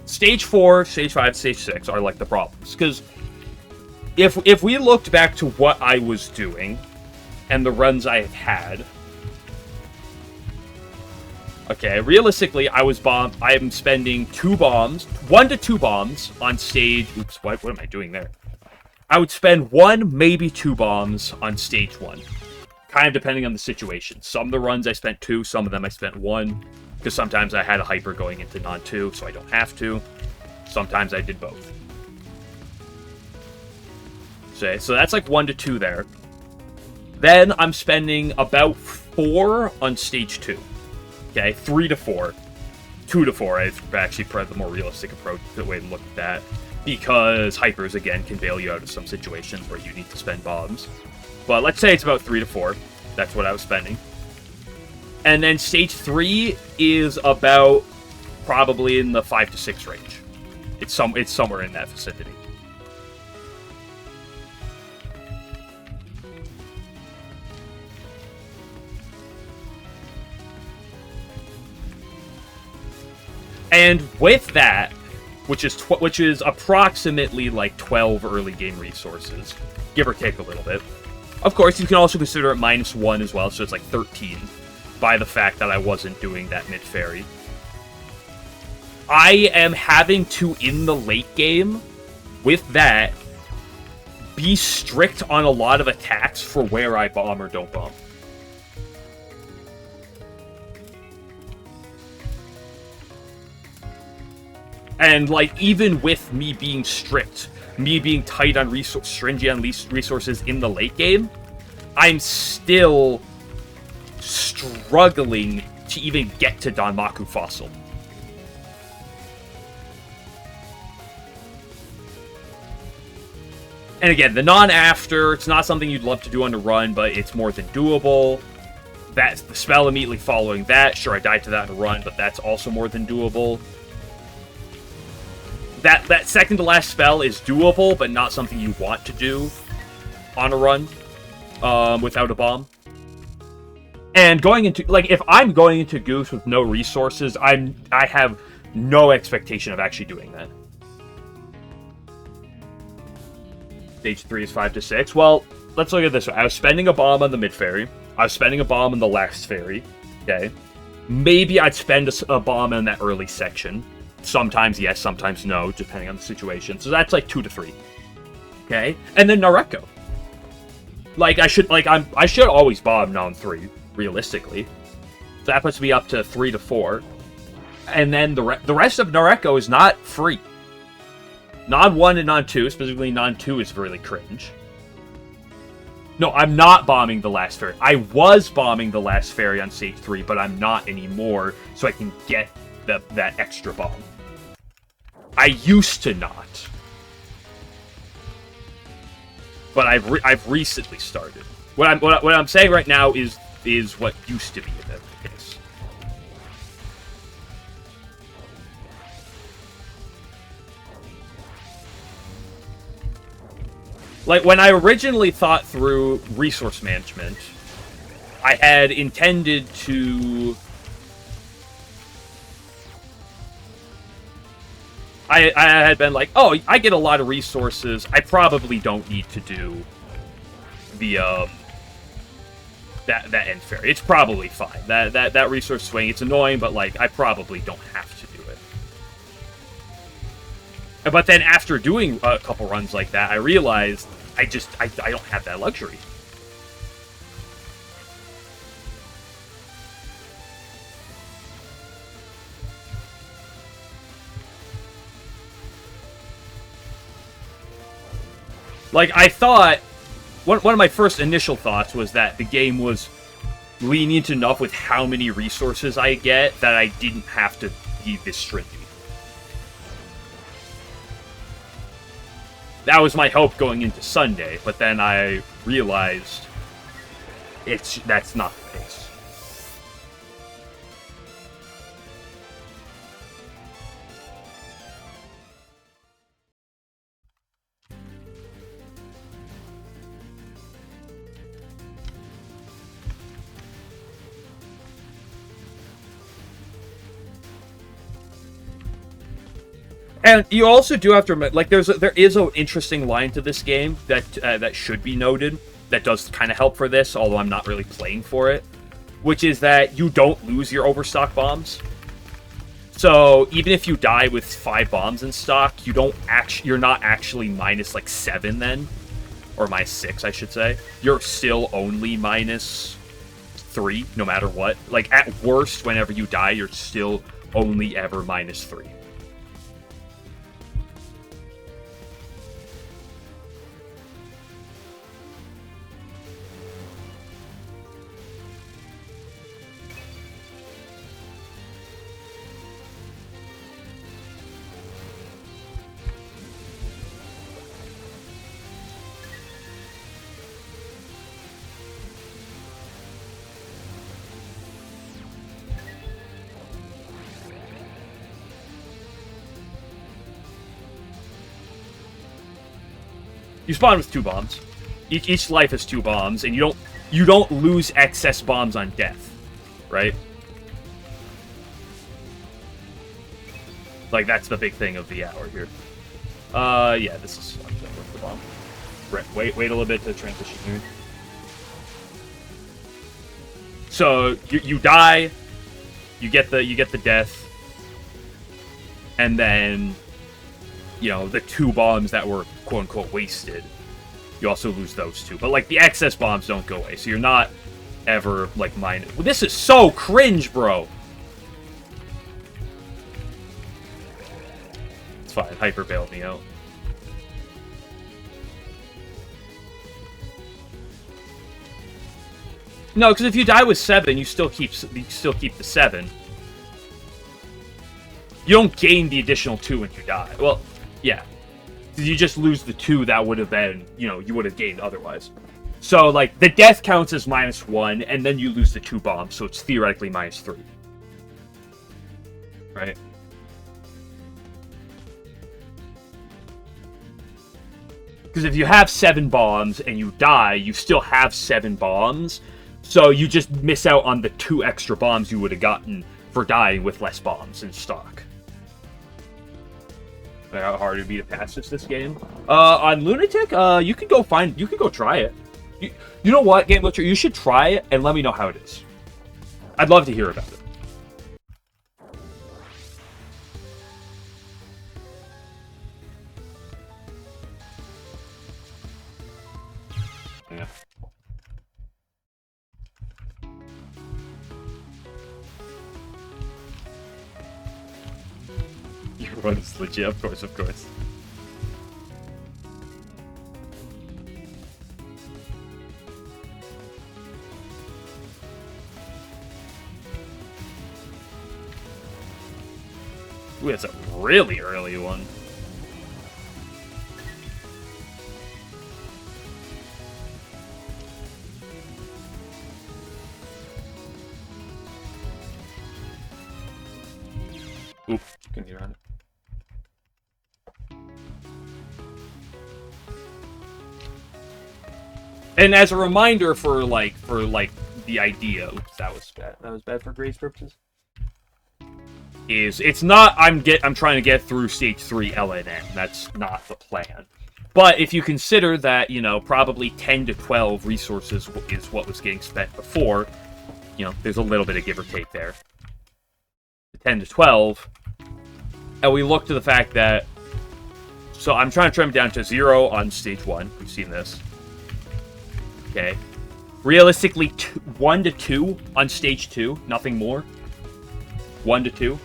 Stage 4, Stage 5, Stage 6 are, like, the problems. Because if we looked back to what I was doing and the runs I have had, okay, realistically, I am spending 2 bombs, 1 to 2 bombs on stage. Oops, what am I doing there? I would spend 1, maybe 2 bombs on Stage 1, kind of depending on the situation. Some of the runs I spent 2, some of them I spent 1, because sometimes I had a hyper going into non-2, so I don't have to. Sometimes I did both. So that's like 1 to 2 there. Then I'm spending about 4 on Stage 2. Okay, 3 to 4. 2 to 4, I've actually preferred the more realistic approach, the way to look at that. Because hypers, again, can bail you out of some situations where you need to spend bombs. But let's say it's about 3 to 4. That's what I was spending. And then Stage 3 is about probably in the 5 to 6 range. It's somewhere in that vicinity. And with that, which is approximately like 12 early game resources, give or take a little bit. Of course, you can also consider it -1 as well, so it's like 13 by the fact that I wasn't doing that mid-fairy. I am having to, in the late game, with that, be strict on a lot of attacks for where I bomb or don't bomb. And, like, even with me being strict, me being tight on stringent on resources in the late game, I'm still struggling to even get to Danmaku Fossil. And again, the non-after, it's not something you'd love to do on the run, but it's more than doable. That's the spell immediately following that. Sure, I died to that in a run, but that's also more than doable. That second to last spell is doable, but not something you want to do on a run without a bomb. And going into, like, if I'm going into Goose with no resources, I have no expectation of actually doing that. Stage 3 is 5 to 6. Well, let's look at this way. I was spending a bomb on the mid-fairy. I was spending a bomb on the last fairy. Okay. Maybe I'd spend a bomb in that early section. Sometimes yes, sometimes no, depending on the situation. So that's like 2 to 3. Okay. And then Nareko. Like, I should always bomb non 3, realistically. So that puts me up to 3 to 4. And then the rest of Nareko is not free. Non 1 and non 2, specifically non 2, is really cringe. No, I'm not bombing the last fairy. I was bombing the last fairy on stage 3, but I'm not anymore, so I can get that extra bomb. I used to not. But I've recently started. What I'm saying right now is what used to be the case. Like, when I originally thought through resource management, I had intended to... I had been like, oh, I get a lot of resources. I probably don't need to do the, that end fairy. It's probably fine. That resource swing, it's annoying, but, like, I probably don't have to do it. But then after doing a couple runs like that, I realized I don't have that luxury. Like, I thought, one of my first initial thoughts was that the game was lenient enough with how many resources I get that I didn't have to be this stringent. That was my hope going into Sunday, but then I realized that's not the case. And you also do have to admit, like, there is an interesting line to this game that should be noted, that does kind of help for this, although I'm not really playing for it, which is that you don't lose your overstock bombs. So even if you die with 5 bombs in stock, you're not actually minus like 7 then, or minus 6, I should say. You're still only minus 3, no matter what. Like, at worst, whenever you die, you're still only ever minus 3. You spawn with 2 bombs. Each life has 2 bombs, and you don't lose excess bombs on death, right? Like, that's the big thing of the hour here. Yeah, this is worth the bomb. Wait a little bit to transition here. So you die, you get the death, and then, you know, the 2 bombs that were quote-unquote wasted, you also lose those 2. But, like, the excess bombs don't go away, so you're not ever, like, minus... Well, this is so cringe, bro! It's fine. Hyper bailed me out. No, because if you die with 7, you still keep the 7. You don't gain the additional 2 when you die. Well, yeah. You just lose the 2 that would have been, you would have gained otherwise. So, like, the death counts as -1, and then you lose the 2 bombs, so it's theoretically -3. Right? Because if you have 7 bombs and you die, you still have 7 bombs, so you just miss out on the 2 extra bombs you would have gotten for dying with less bombs in stock. How hard it'd be to pass this game? On Lunatic, you can go try it. You know what, Game Glitcher? You should try it and let me know how it is. I'd love to hear about it. Yeah. Your run is legit, of course, of course. Ooh, that's a really early one. Oop, can you run it? And as a reminder for the idea, oops, that was bad. That was bad for grades purposes. It's not I'm trying to get through stage 3 LNN. That's not the plan. But if you consider that, probably 10 to 12 resources is what was getting spent before, there's a little bit of give or take there. 10 to 12, and we look to the fact that, so I'm trying to trim it down to 0 on stage 1. We've seen this. Okay. Realistically, 1 to 2 on stage 2, nothing more. 1 to 2.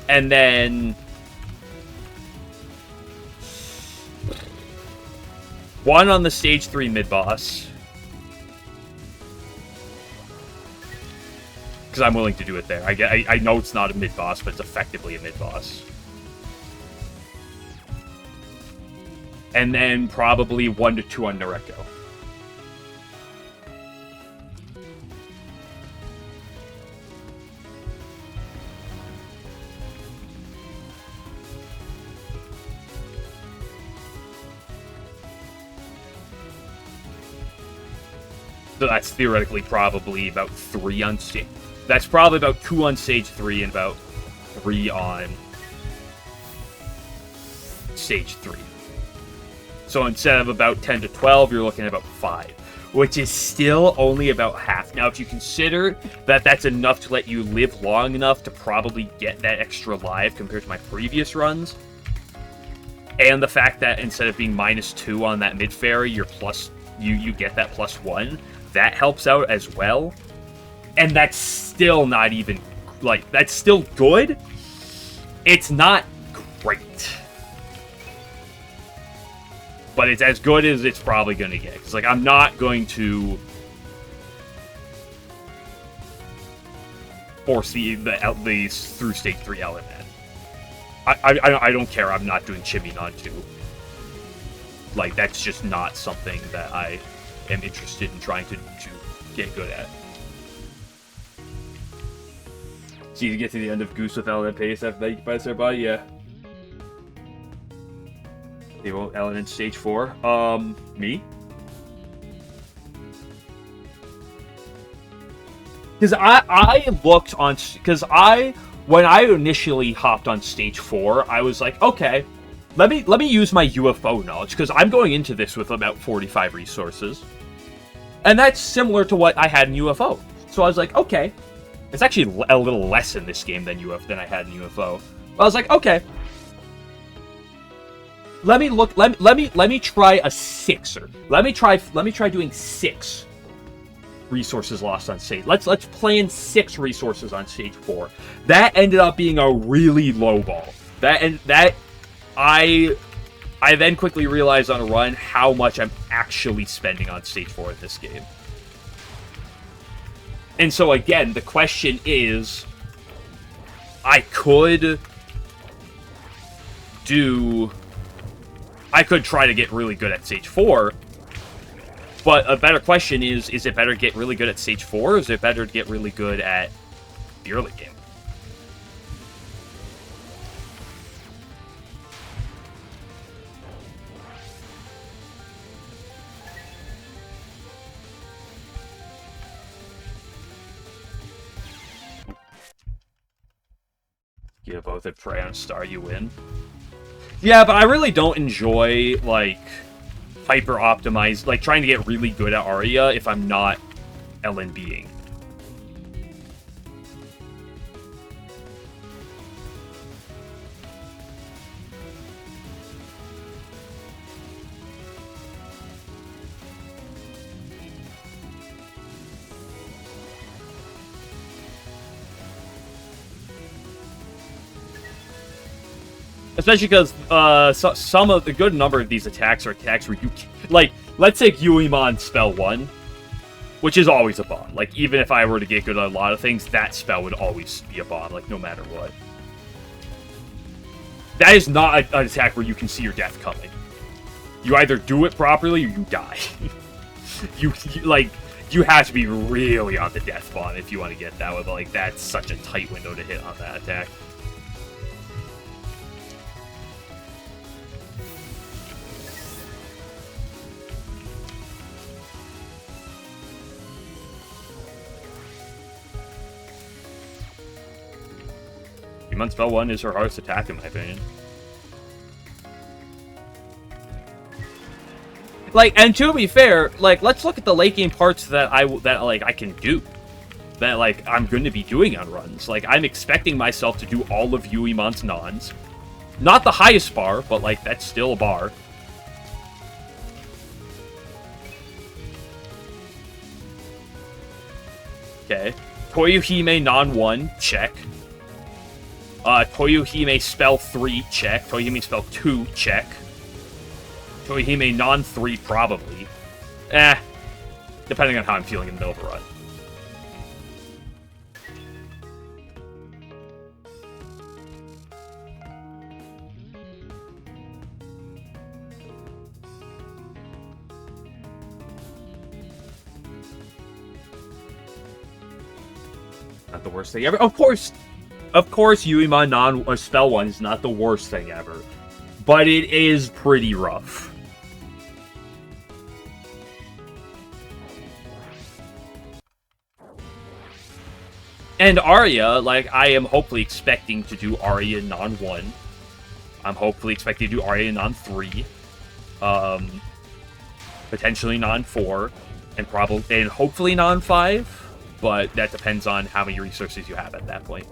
And then 1 on the stage 3 mid-boss. Because I'm willing to do it there. I know it's not a mid-boss, but it's effectively a mid-boss. And then probably 1 to 2 on Noreko. So that's theoretically probably about 3 on stage. That's probably about 2 on stage 3 and about 3 on stage 3. So instead of about 10 to 12, you're looking at about 5, which is still only about half. Now, if you consider that that's enough to let you live long enough to probably get that extra life compared to my previous runs, and the fact that instead of being -2 on that mid-fairy, you're you get that +1, that helps out as well. And that's still not even, that's still good. It's not great. But it's as good as it's probably going to get. Because, I'm not going to force the through stage 3 element. I don't care. I'm not doing Chibi on 2. That's just not something that I am interested in trying to get good at. So you get to the end of Goose with LNN pace after that you can buy their body? Yeah. They will LNN stage 4. Me? Because I looked on... Because when I initially hopped on stage 4, I was like, okay, let me use my UFO knowledge, because I'm going into this with about 45 resources. And that's similar to what I had in UFO. So I was like, okay. It's actually a little less in this game than I had in UFO. I was like, okay. Let me try a 6er. Let me try doing 6 resources lost on stage. Let's plan 6 resources on stage 4. That ended up being a really low ball. I then quickly realized on a run how much I'm actually spending on stage 4 in this game. And so again, the question is, I could try to get really good at stage 4, but a better question is it better to get really good at stage 4, or is it better to get really good at the early game? You both at Prey on Star, you win. Yeah, but I really don't enjoy, like, hyper-optimized, like, trying to get really good at Arya if I'm not LNBing. Especially because some of the good number of these attacks are attacks where you, like, let's take Yuimon spell 1, which is always a bomb. Like, even if I were to get good at a lot of things, that spell would always be a bomb, like, no matter what. That is not an attack where you can see your death coming. You either do it properly or you die. You have to be really on the death bomb if you want to get that one, but, like, that's such a tight window to hit on that attack. Yuimon spell 1 is her hardest attack, in my opinion. Like, and to be fair, like, let's look at the late game parts that I can do. That, like, I'm going to be doing on runs. Like, I'm expecting myself to do all of Yuimon's nons. Not the highest bar, but, like, that's still a bar. Okay. Toyohime non 1, check. Toyohime spell 3, check. Toyohime spell 2, check. Toyohime non 3, probably. Depending on how I'm feeling in the middle of the run. Not the worst thing ever. Of course, Yuimon non spell 1 is not the worst thing ever, but it is pretty rough. And Arya, like, I am hopefully expecting to do Arya non 1. I'm hopefully expecting to do Arya non 3. Potentially non 4, and hopefully non 5. But that depends on how many resources you have at that point.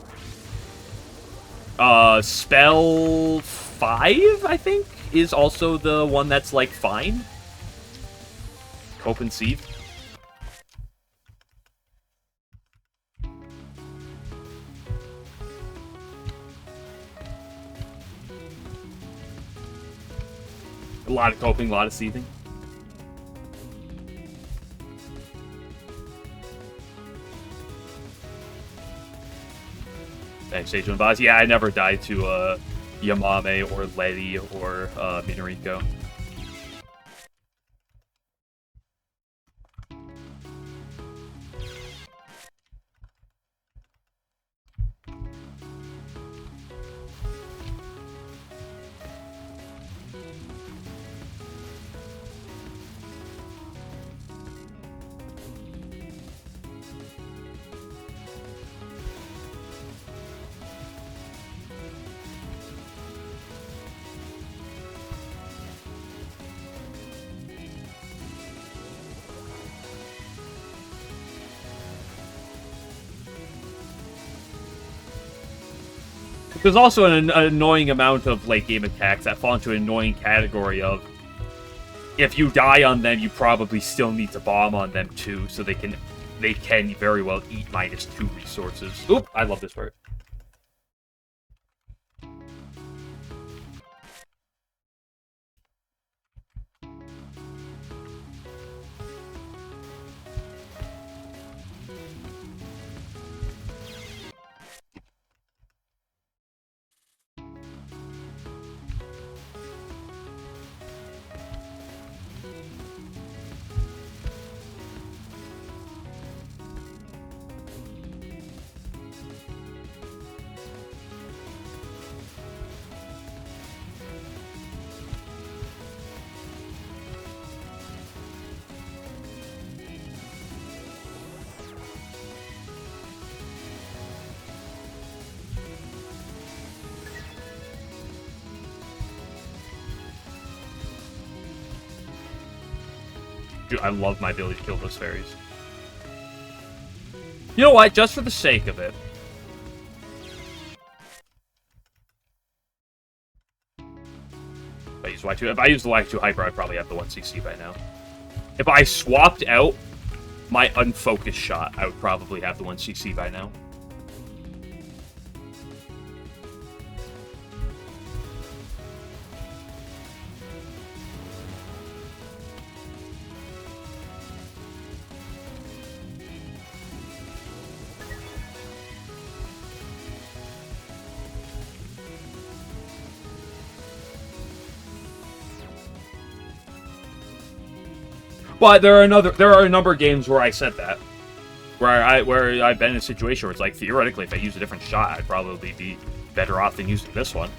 Spell 5, I think, is also the one that's, like, fine. Cope and Seed. A lot of coping, a lot of seething. Thanks, Stage 1 boss. Yeah, I never died to Yamame or Letty or Minariko. There's also an annoying amount of late game attacks that fall into an annoying category of, if you die on them, you probably still need to bomb on them too, so they can very well eat -2 resources. Oop, I love this part. Dude, I love my ability to kill those fairies. You know what? Just for the sake of it. If I use the Y2 Hyper, I'd probably have the 1cc by now. If I swapped out my unfocused shot, I would probably have the 1cc by now. But there are a number of games where I said that, where I've been in a situation where it's like, theoretically, if I use a different shot, I'd probably be better off than using this one.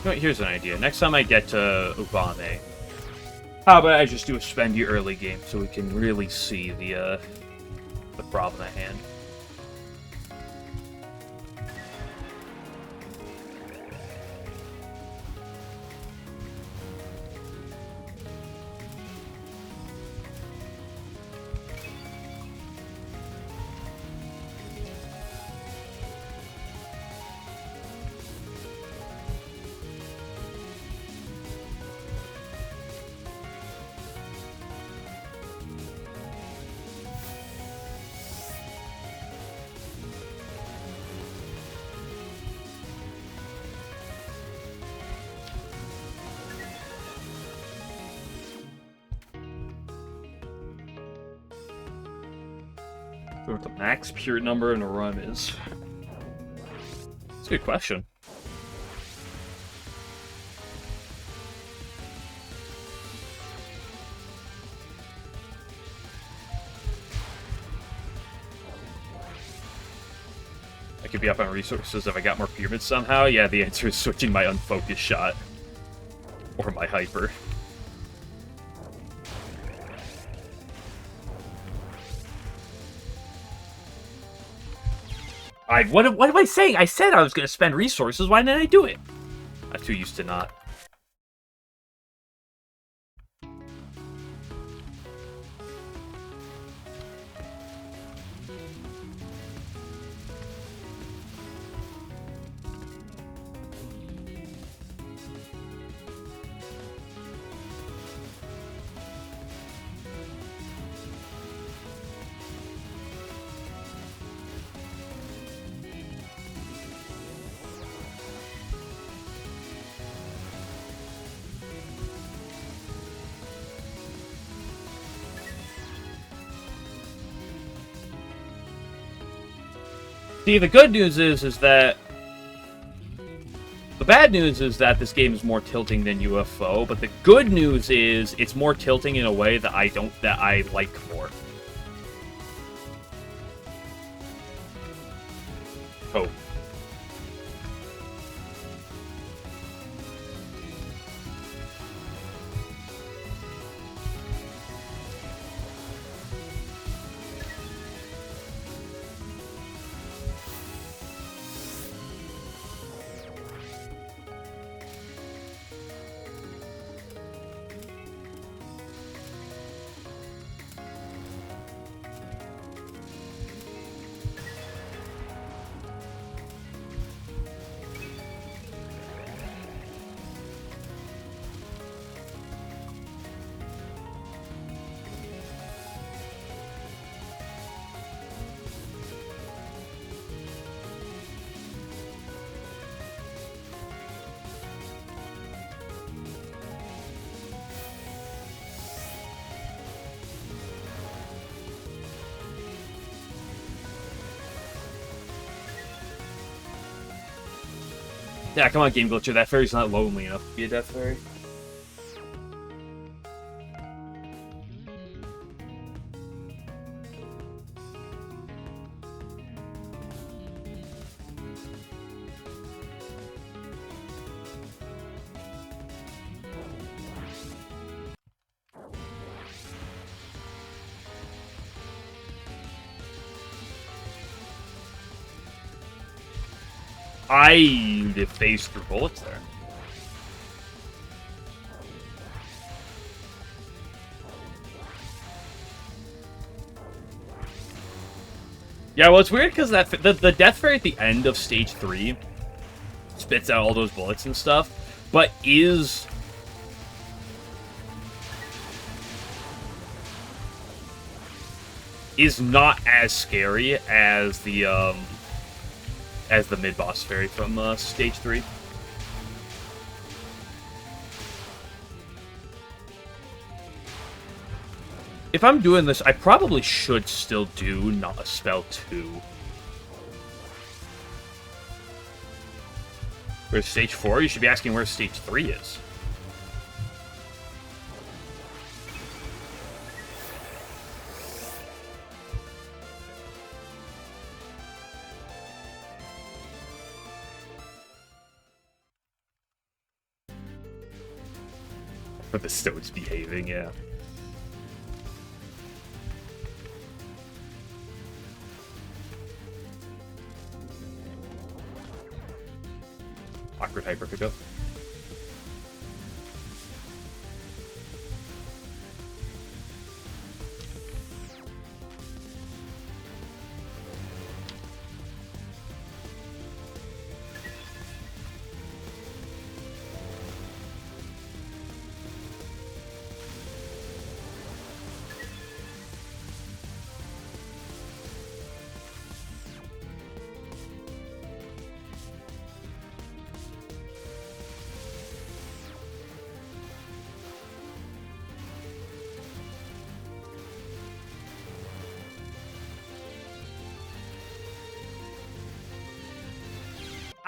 Here's an idea. Next time I get to Ubame, how about I just do a spendy early game so we can really see the problem at hand. What the max pure number in a run is? That's a good question. I could be up on resources if I got more pyramids somehow. Yeah, the answer is switching my unfocused shot. Or my hyper. What am I saying? I said I was going to spend resources. Why didn't I do it? I'm too used to not. See, the good news is that... The bad news is that this game is more tilting than UFO, but the good news is it's more tilting in a way that I like more. Oh. Yeah, come on, Game Glitcher. That fairy's not lonely enough to be a death fairy. I phased through bullets there. Yeah, well, it's weird because that the Death Fairy at the end of Stage 3 spits out all those bullets and stuff, but is not as scary as the mid-boss fairy from Stage 3. If I'm doing this, I probably should still do not a spell 2. Where's Stage 4? You should be asking where Stage 3 is. But the stone's behaving, yeah. Awkward hyper pickup.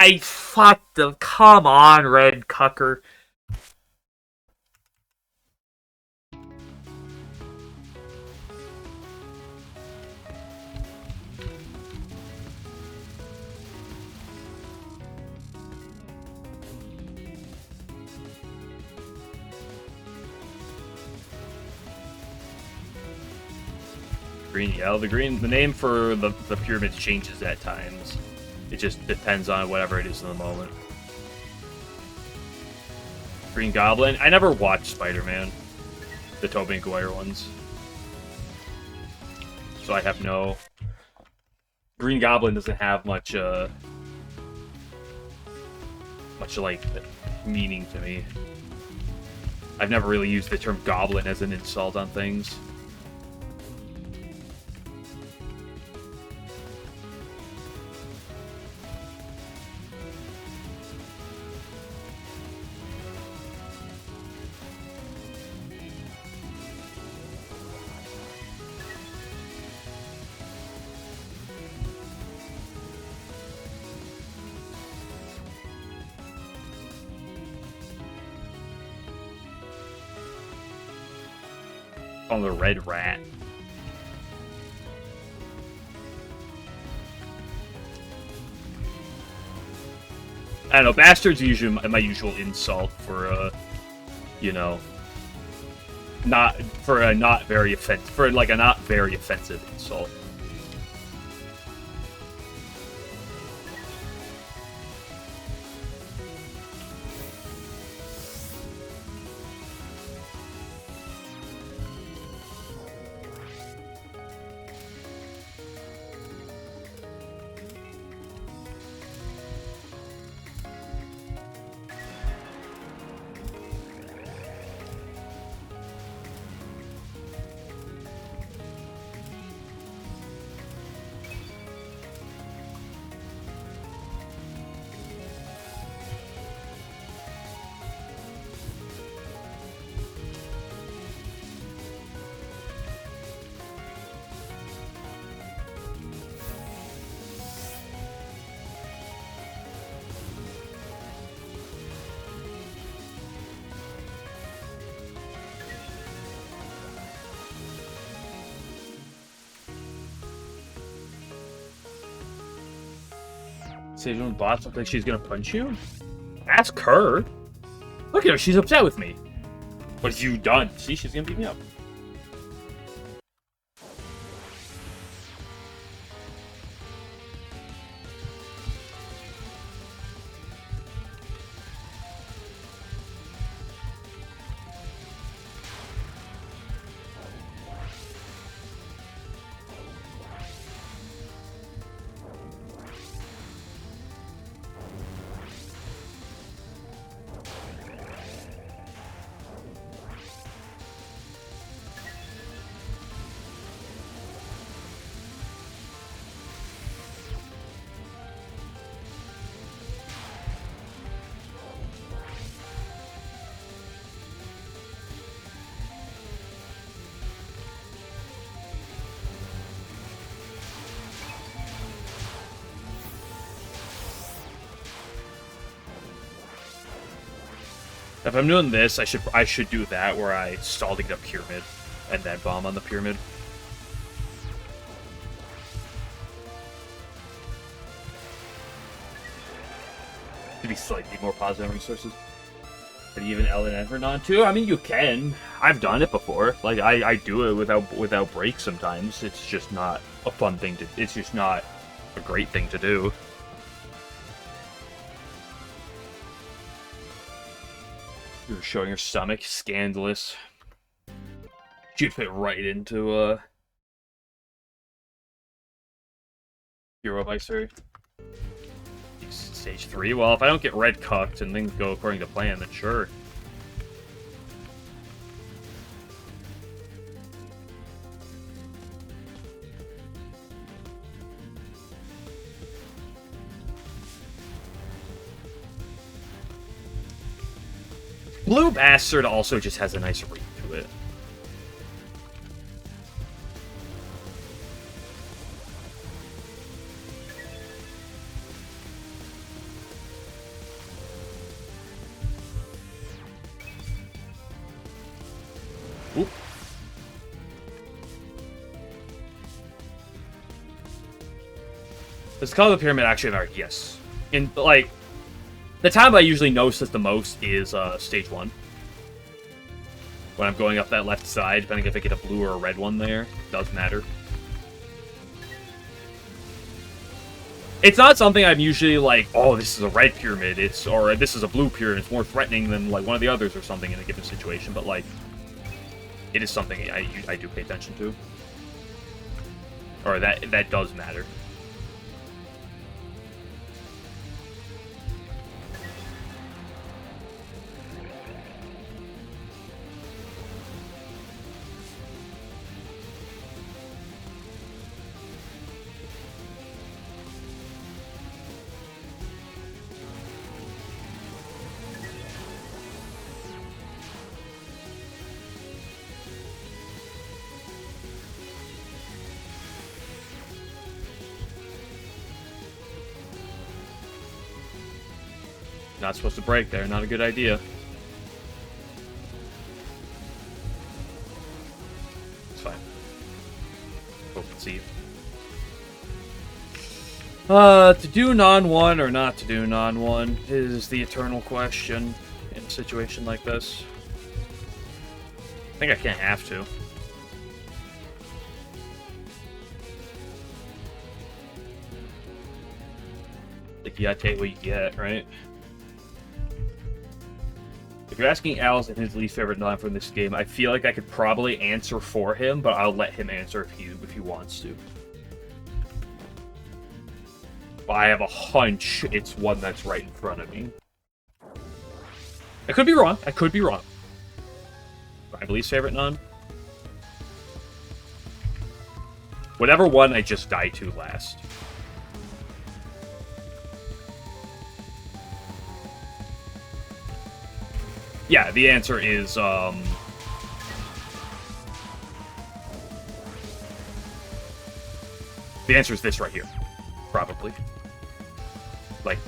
I fucked them. Come on, Red Cucker. Green, yeah, the name for the pyramids changes at times. It just depends on whatever it is in the moment. Green Goblin. I never watched Spider-Man, the Tobey Maguire ones, so I have no. Green Goblin doesn't have much like meaning to me. I've never really used the term goblin as an insult on things. On the red rat. I don't know. Bastard's usually my usual insult for you know, not very offensive, for like a not very offensive insult. Say when bots look like she's gonna punch you? Ask her. Look at her, she's upset with me. What have you done? See, she's gonna beat me up. If I'm doing this, I should do that where I stall to get a pyramid and then bomb on the pyramid. To be slightly more positive on resources. But even L and Evernon too? I mean, you can. I've done it before. Like, I do it without breaks sometimes. It's just not a fun thing to... It's just not a great thing to do. You're showing your stomach. Scandalous. You'd fit right into, Hero Viceroy. Stage 3? Well, if I don't get red cucked and things go according to plan, then sure. Blue Bastard also just has a nice ring to it. Oop. Does the color of the pyramid actually matter? Yes. In, like, the time I usually notice the most is stage 1. When I'm going up that left side, depending if I get a blue or a red one there, it does matter. It's not something I'm usually like, oh, this is a red pyramid, or this is a blue pyramid, it's more threatening than like one of the others or something in a given situation, but like, it is something I do pay attention to. Or that does matter. Not supposed to break there, not a good idea. It's fine. Hope and see. To do non-1 or not to do non-1 is the eternal question in a situation like this. I think I can't have to. Like, you gotta take what you get, right? If you're asking Al's and his least favorite non from this game, I feel like I could probably answer for him, but I'll let him answer if he wants to. But I have a hunch it's one that's right in front of me. I could be wrong. I could be wrong. My least favorite non? Whatever one I just died to last. Yeah, the answer is, the answer is this right here. Probably. Like,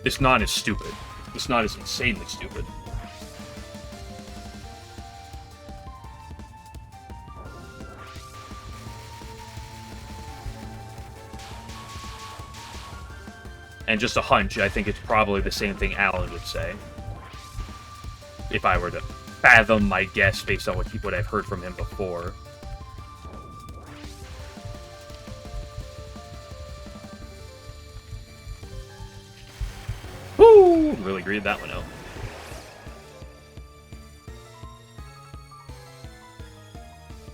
this non is stupid. This non is insanely stupid. And just a hunch, I think it's probably the same thing Alan would say. If I were to fathom my guess based on what I've heard from him before. Woo! Really agreed that one out.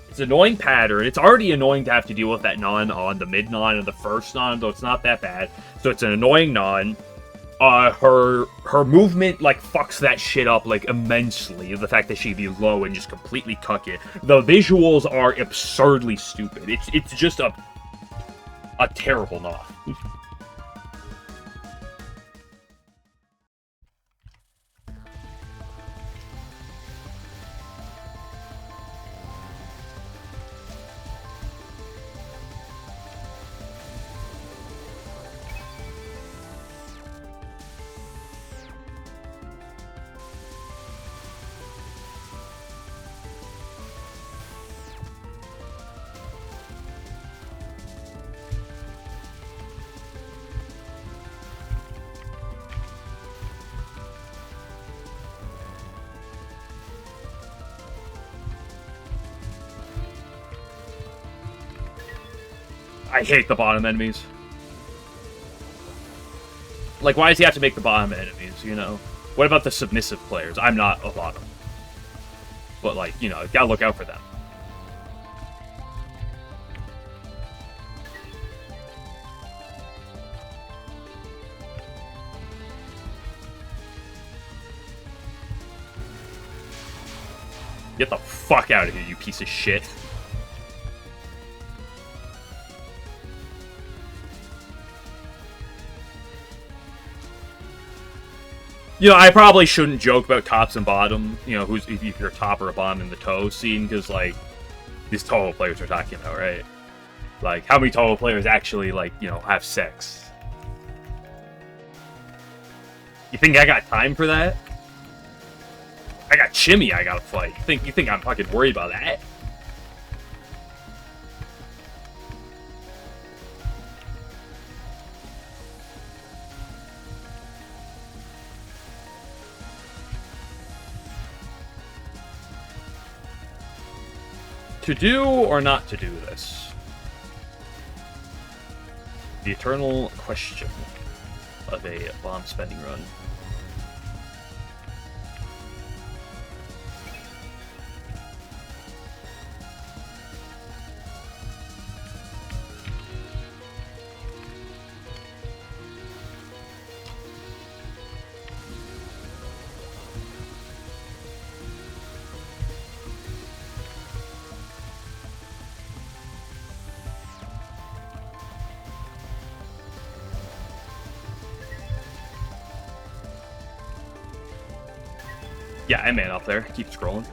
It's an annoying pattern. It's already annoying to have to deal with that non on the mid non and the first non, though it's not that bad. So it's an annoying non. Her movement, like, fucks that shit up, like, immensely. The fact that she'd be low and just completely cuck it. The visuals are absurdly stupid. It's just a terrible non. I hate the bottom enemies. Like, why does he have to make the bottom enemies, you know? What about the submissive players? I'm not a bottom. But, like, you know, gotta look out for them. Get the fuck out of here, you piece of shit. You know, I probably shouldn't joke about tops and bottom, you know, who's if you're a top or a bottom in the Touhou scene, because, like, these Touhou players are talking about, right? Like, how many Touhou players actually, like, you know, have sex? You think I got time for that? I got Chimmy I gotta fight. You think I'm fucking worried about that? To do or not to do this? The eternal question of a bomb spending run. Yeah, I man up there. Keep scrolling.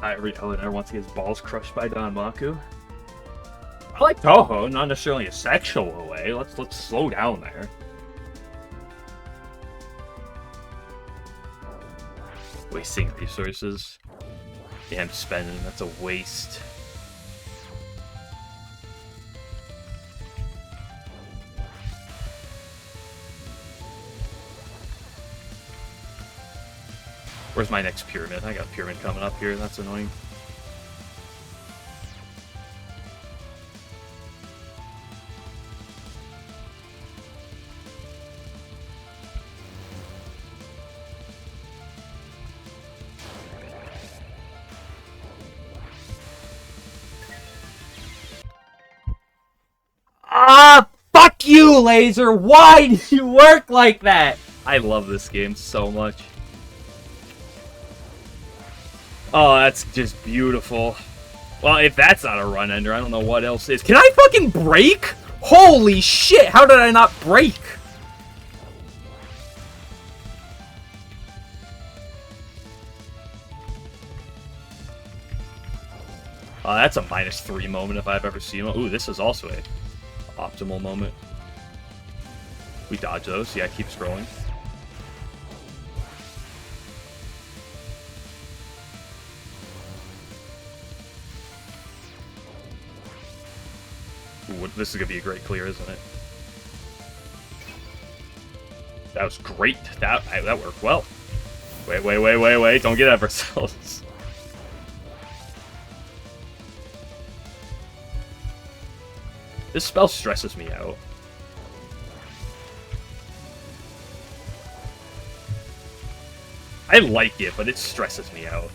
Everyone wants to get his balls crushed by Don Maku. I like Touhou, not necessarily a sexual way. Let's slow down there. Wasting resources. Yeah, I'm spending. That's a waste. Where's my next pyramid? I got a pyramid coming up here. That's annoying. Ah, fuck you, Laser! Why do you work like that? I love this game so much. Oh, that's just beautiful. Well, if that's not a run ender, I don't know what else is. Can I fucking break? Holy shit, how did I not break? That's a -3 moment if I've ever seen one. Ooh, this is also a optimal moment. We dodge those. Yeah, keep scrolling. Ooh, this is gonna be a great clear, isn't it? That was great. That worked well. Wait. Don't get ahead of ourselves. This spell stresses me out. I like it, but it stresses me out.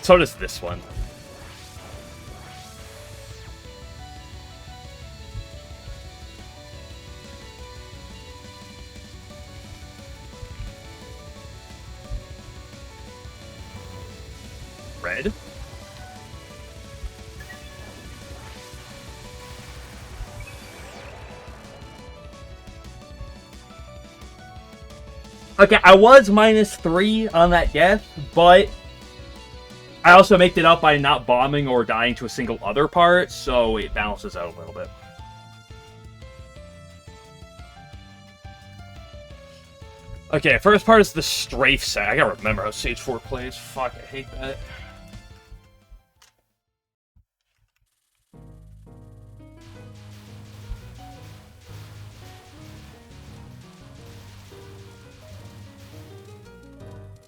So does this one. Red? Okay, I was -3 on that death, but I also made it up by not bombing or dying to a single other part, so it balances out a little bit. Okay, first part is the strafe set. I gotta remember how Stage 4 plays. Fuck, I hate that.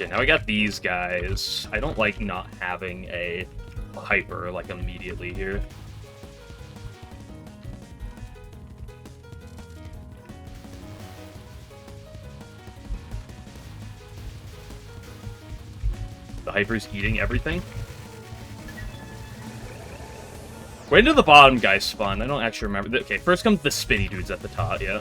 Okay, now I got these guys. I don't like not having a hyper, like, immediately here. The hyper's eating everything. When did the bottom guys spawn? I don't actually remember. Okay, first comes the spinny dudes at the top, yeah.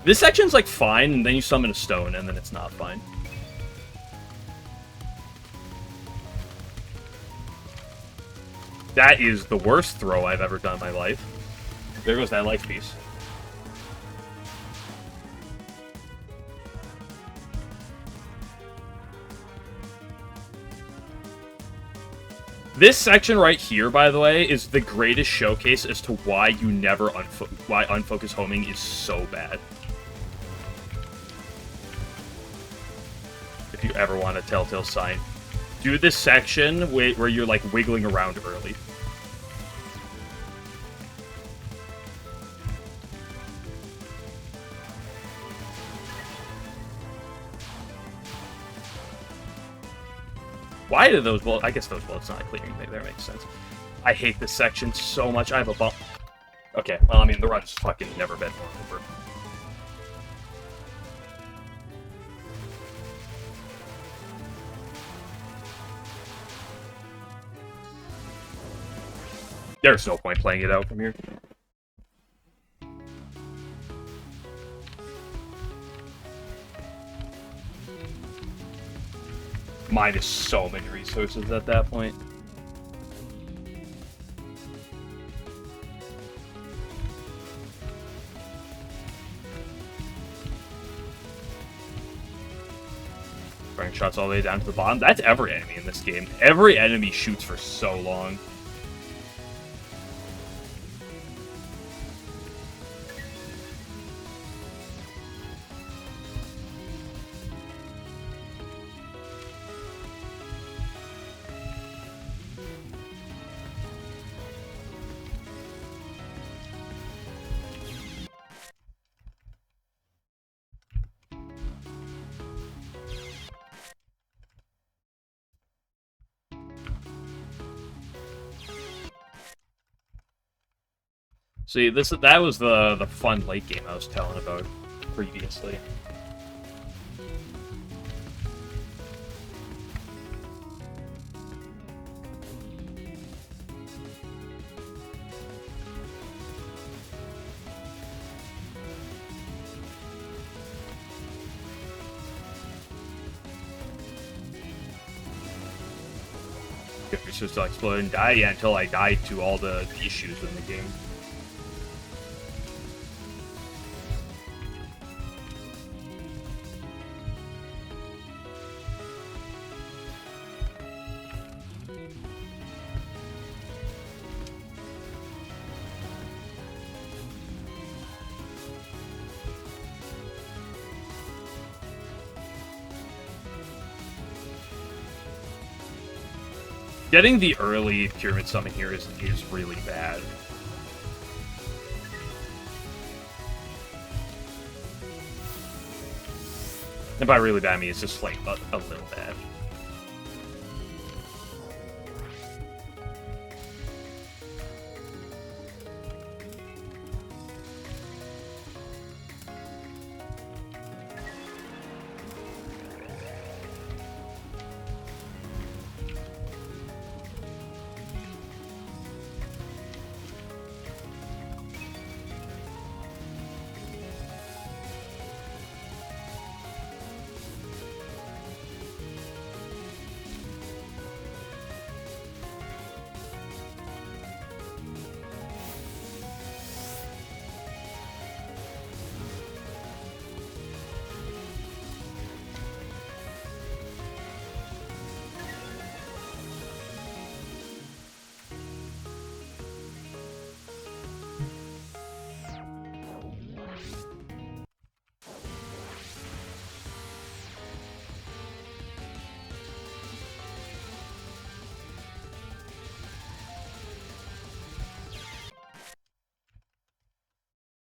This section's, like, fine, and then you summon a stone, and then it's not fine. That is the worst throw I've ever done in my life. There goes that life piece. This section right here, by the way, is the greatest showcase as to why you never why unfocused homing is so bad. If you ever want a telltale sign, do this section where you're like wiggling around early. Why do those bullets? I guess those bullets not clearing. Maybe that makes sense. I hate this section so much. I have a bump. Okay, well, I mean, the run's fucking never been more over. There's no point playing it out from here. Minus so many resources at that point. Firing shots all the way down to the bottom. That's every enemy in this game. Every enemy shoots for so long. See, that was the fun late game I was telling about previously. It's just to explode and die, yeah, until I died to all the issues in the game. Getting the early Pyramid Summon here is really bad. And by really bad, I mean it's just like a little bad.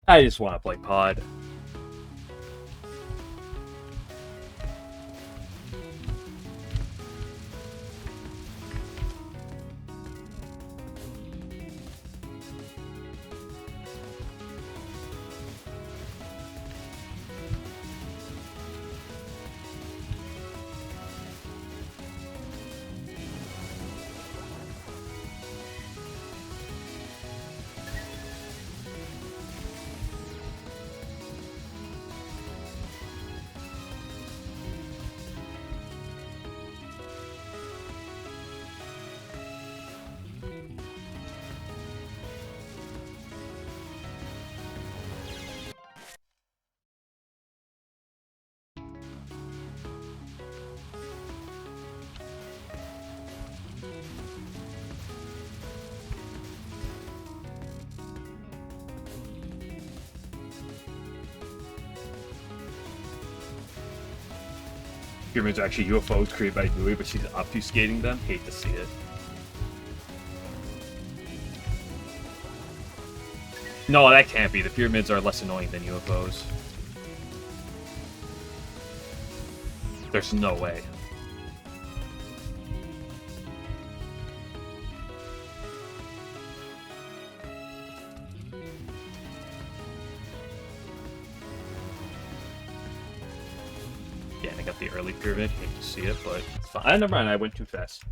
I just want to play Pod. Pyramids are actually UFOs created by Dewey, but she's obfuscating them. Hate to see it. No, that can't be. The pyramids are less annoying than UFOs. There's no way. Yeah, and I got the early pyramid. Hate to see it, but it's fine. Never mind, I went too fast.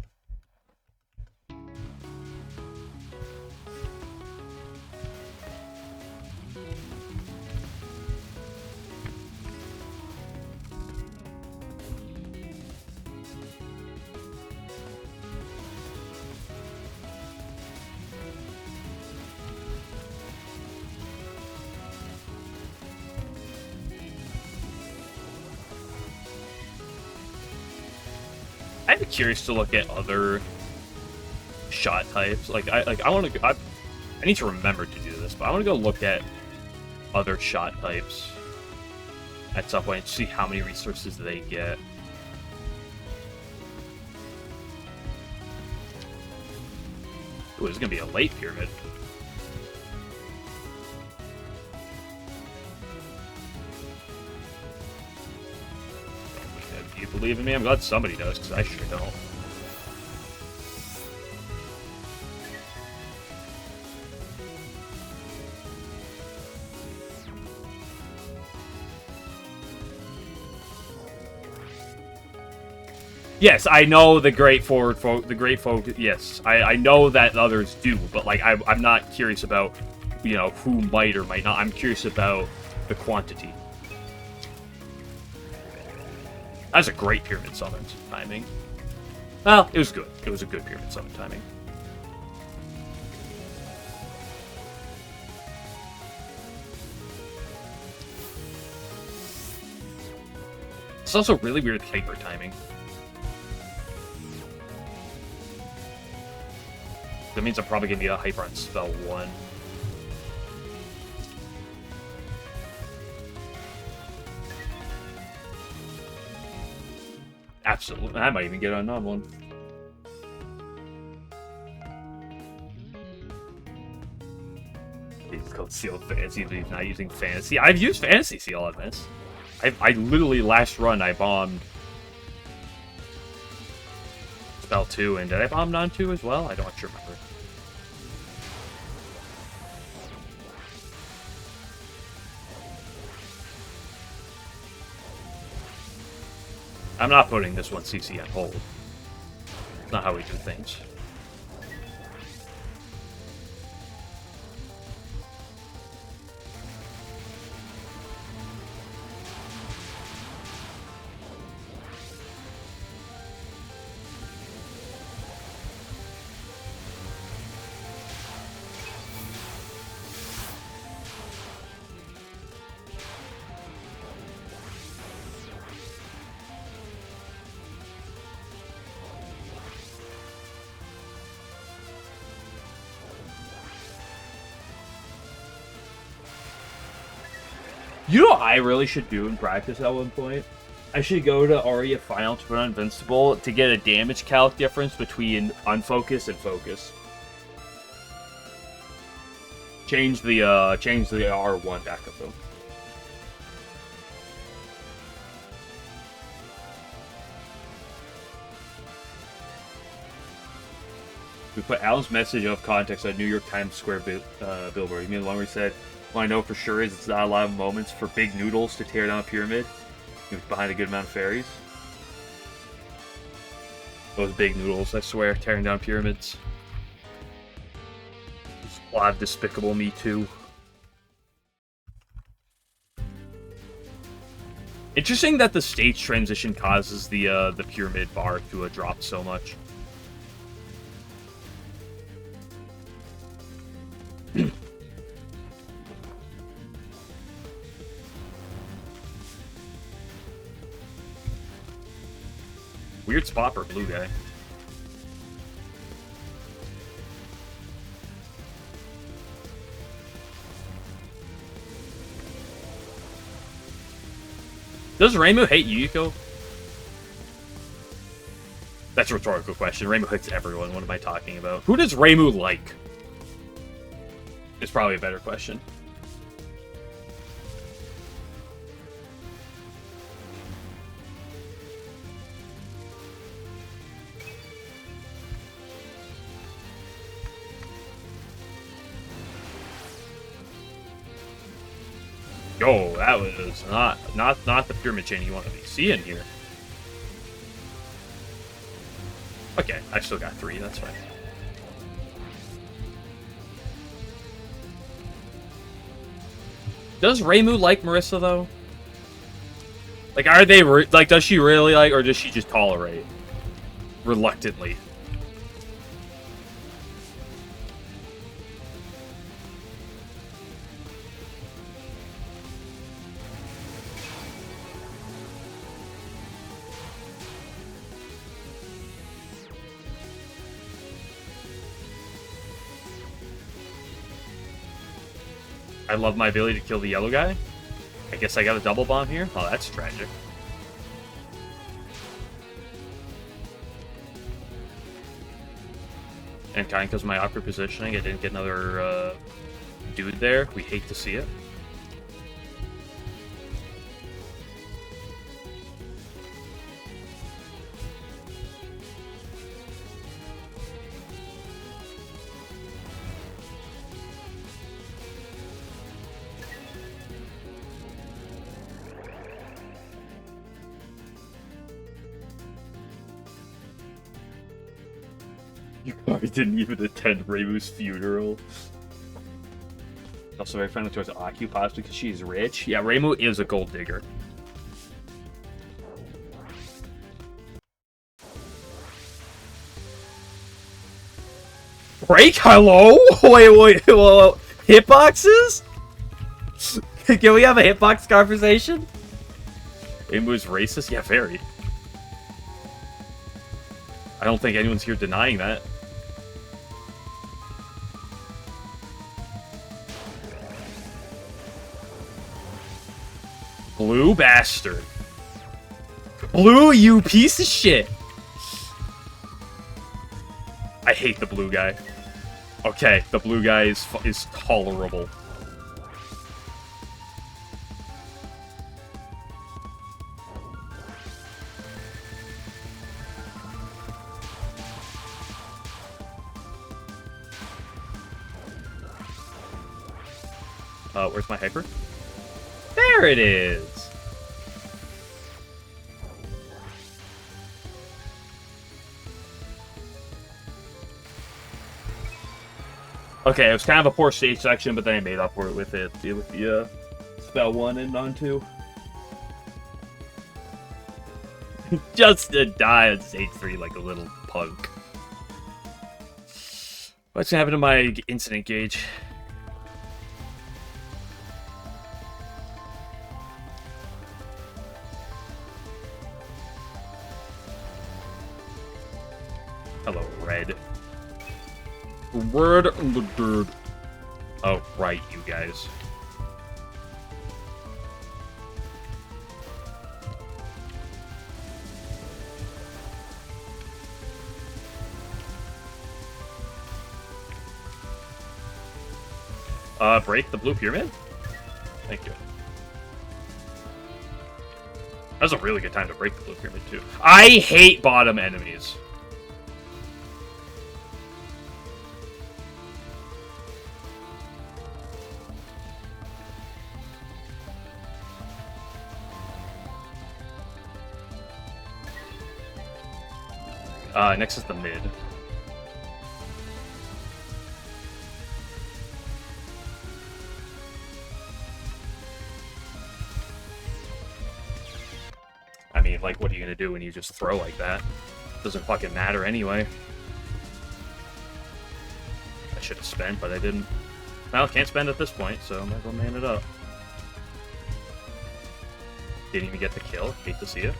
I'd be curious to look at other shot types. I need to remember to do this, but I want to go look at other shot types at some point and see how many resources they get. Ooh, this is gonna be a late pyramid. Do you believe in me? I'm glad somebody does, because I sure don't. Yes, I know the great forward folk, yes, I know that others do, but like I'm not curious about, you know, who might or might not. I'm curious about the quantity. That's a great pyramid summon timing. Well, it was good. It was a good pyramid summon timing. It's also really weird hyper timing. That means I'm probably going to need a hyper on spell 1. Absolutely. I might even get on one. It's called Seal Fantasy, but he's not using Fantasy. I've used Fantasy Seal on this. I literally, last run, I bombed spell 2, and did I bomb non 2 as well? I don't actually remember. I'm not putting this one CC on hold. It's not how we do things. You know what I really should do in practice at one point? I should go to Aria Final to put on Invincible to get a damage calc difference between Unfocus and Focus. Change the R1 back up though. We put Alan's message of context on New York Times Square billboard. You mean the one where he said, "What I know for sure is it's not a lot of moments for big noodles to tear down a pyramid." He was behind a good amount of fairies. Those big noodles, I swear, tearing down pyramids. There's a lot of Despicable Me too. Interesting that the stage transition causes the pyramid bar to drop so much. Weird spot for a blue guy. Does Reimu hate Yuyuko? That's a rhetorical question. Reimu hates everyone. What am I talking about? Who does Reimu like? It's probably a better question. Yo, that was not the pyramid chain you want to be seeing here. Okay, I still got 3, that's fine. Does Reimu like Marissa though? Like, are they like? Does she really like, or does she just tolerate reluctantly? I love my ability to kill the yellow guy. I guess I got a double bomb here. Oh, that's tragic. And kind of because of my awkward positioning, I didn't get another dude there. We hate to see it. I didn't even attend Reimu's funeral. Also very friendly towards Aku, possibly because she's rich. Yeah, Reimu is a gold digger. Break? Hello? Wait. Hitboxes? Can we have a hitbox conversation? Reimu's racist? Yeah, very. I don't think anyone's here denying that. Blue bastard. Blue, you piece of shit. I hate the blue guy. Okay, the blue guy is tolerable. Where's my hyper? There it is! Okay, it was kind of a poor stage section, but then I made up for it with the spell 1 and on 2. Just to die on stage 3 like a little punk. What's gonna happen to my incident gauge? Hello, red. Red and the dirt. Oh, right, you guys. Break the blue pyramid? Thank you. That was a really good time to break the blue pyramid, too. I hate bottom enemies. Next is the mid. I mean, like, what are you gonna do when you just throw like that? Doesn't fucking matter anyway. I should have spent, but I didn't. Well, can't spend at this point, so I might as well man it up. Didn't even get the kill. Hate to see it.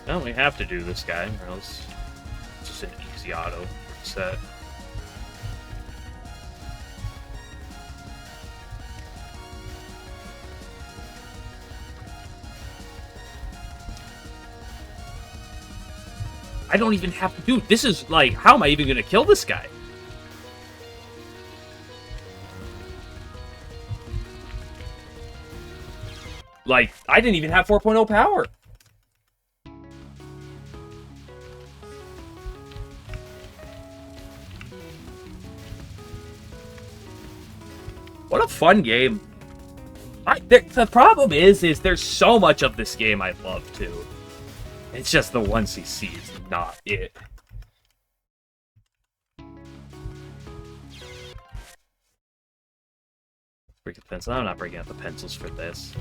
Well, we have to do this guy, or else it's just an easy auto set. I don't even have to do... This is, like, how am I even gonna kill this guy? Like, I didn't even have 4.0 power. What a fun game. The problem is there's so much of this game I love, too. It's just the 1cc is not it. Break the pencil. I'm not breaking out the pencils for this.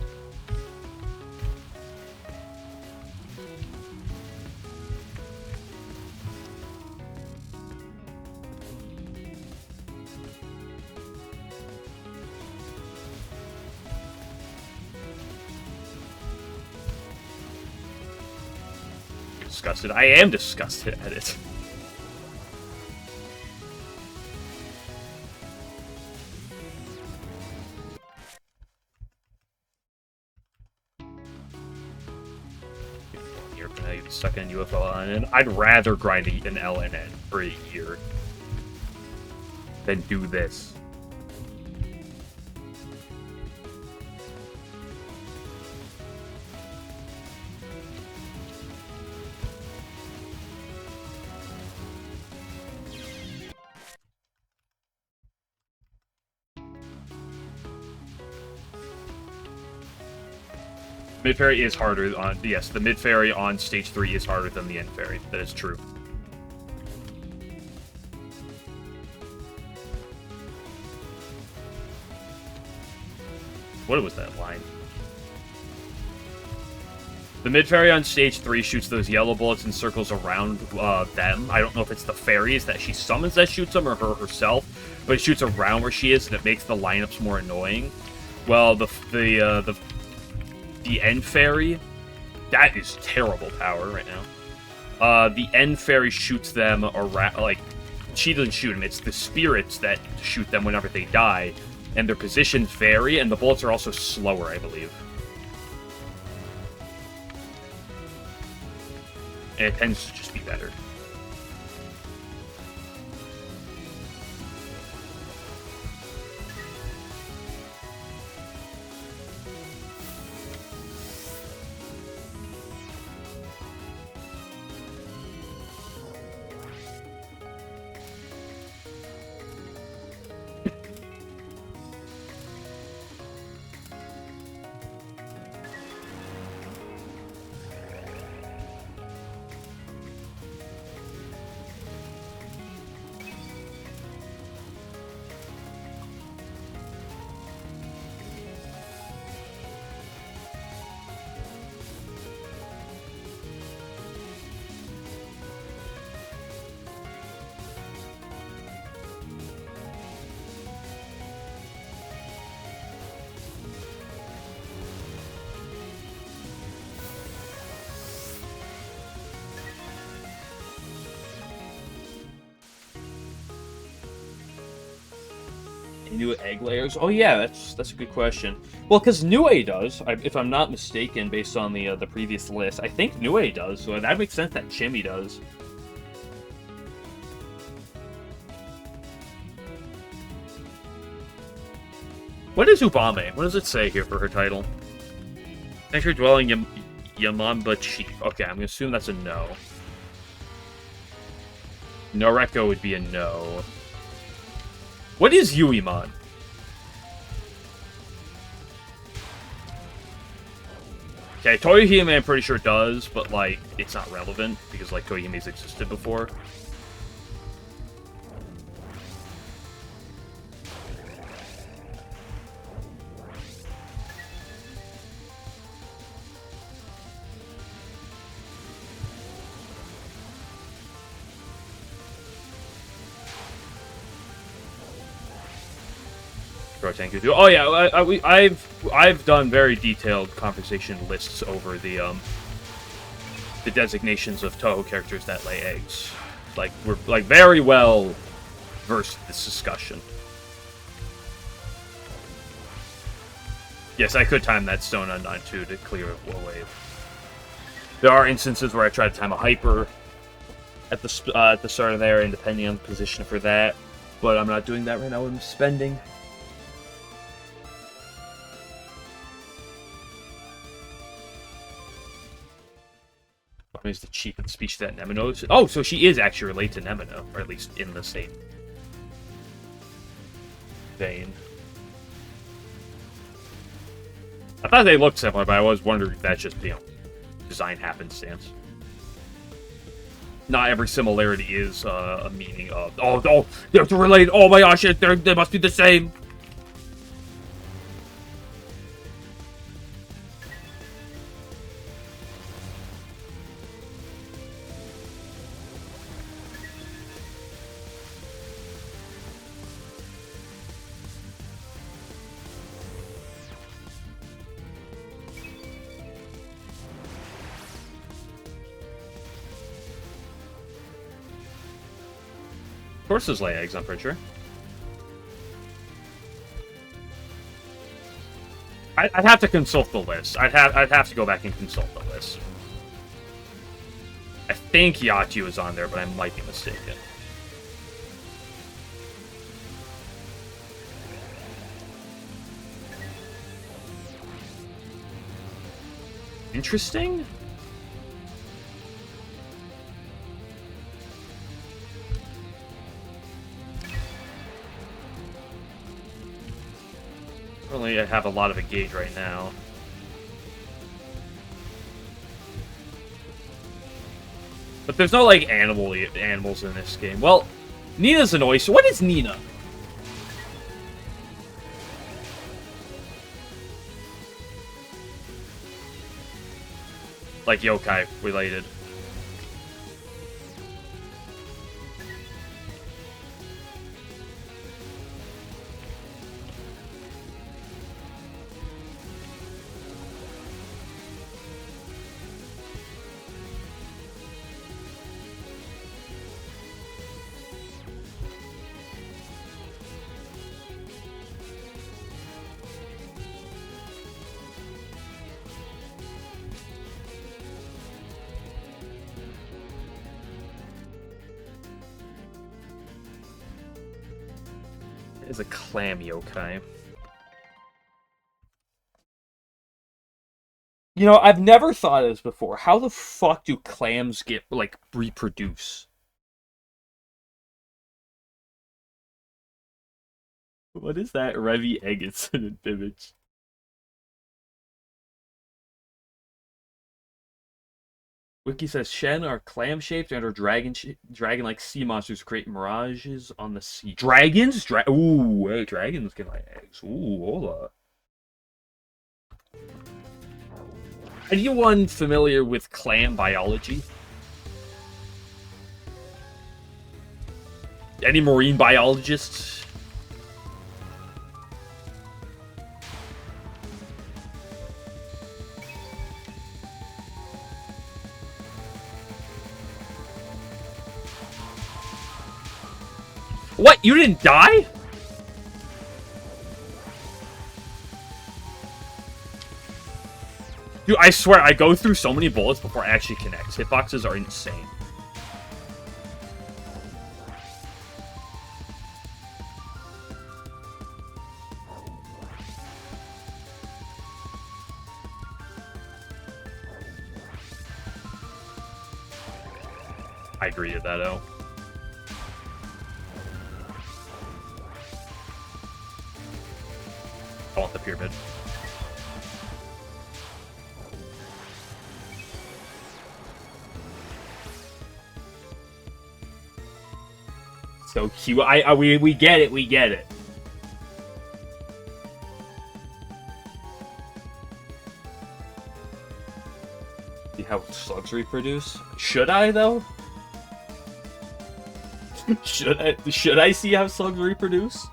Disgusted. I am disgusted at it. You're gonna be stuck in UFO and I'd rather grind an LNN for a year than do this. Mid fairy is harder on... Yes, the mid fairy on stage 3 is harder than the end fairy. That is true. What was that line? The mid fairy on stage 3 shoots those yellow bullets in circles around them. I don't know if it's the fairies that she summons that shoots them or her herself, but it shoots around where she is and it makes the lineups more annoying. Well, the end fairy, that is terrible power right now. The end fairy shoots them around, like, she doesn't shoot them, it's the spirits that shoot them whenever they die, and their positions vary, and the bullets are also slower, I believe. And it tends to just be better. New egg layers? Oh yeah, that's a good question. Well, because Nue does, if I'm not mistaken, based on the previous list, I think Nue does, so that makes sense that Chimmy does. What is Ubame? What does it say here for her title? Thanks for dwelling Yamamba Chief. Okay, I'm gonna assume that's a no. Noreko would be a no. What is Yuimon? Okay, Toyohime I'm pretty sure does, but, like, it's not relevant, because, like, Toyohime's existed before. Oh yeah, I've done very detailed conversation lists over the designations of Touhou characters that lay eggs. Like we're like very well versed in this discussion. Yes, I could time that stone on 9-2 to clear a wave. There are instances where I try to time a hyper at the start of there, and depending on the position for that, but I'm not doing that right now. I'm spending. Is the chief of the speech that Nemo knows. Oh, so she is actually related to Nemino, or at least in the same vein. I thought they looked similar, but I was wondering if that's just, design happenstance. Not every similarity is a meaning of, oh, they're related, oh my gosh, they must be the same. Horses lay eggs, I'm pretty sure. I'd have to consult the list. I'd have to go back and consult the list. I think Yatu is on there, but I might be mistaken. Interesting? Currently, I have a lot of engage right now. But there's no, like, animals in this game. Well, Nina's an oyster. What is Nina? Like, yokai related. Is a clam yokai. You know, I've never thought of this before. How the fuck do clams get, like, reproduce? What is that? Revi Eggerson image. Wiki says Shen are clam-shaped and are dragon-like sea monsters who create mirages on the sea. Dragons? Ooh, hey, dragons can lay eggs. Ooh, hola. Anyone familiar with clam biology? Any marine biologists? What? You didn't die? Dude, I swear, I go through so many bullets before it actually connects. Hitboxes are insane. I agree with that, though. I want the pyramid. So cute. We get it. We get it. See how slugs reproduce? Should I though? Should I see how slugs reproduce?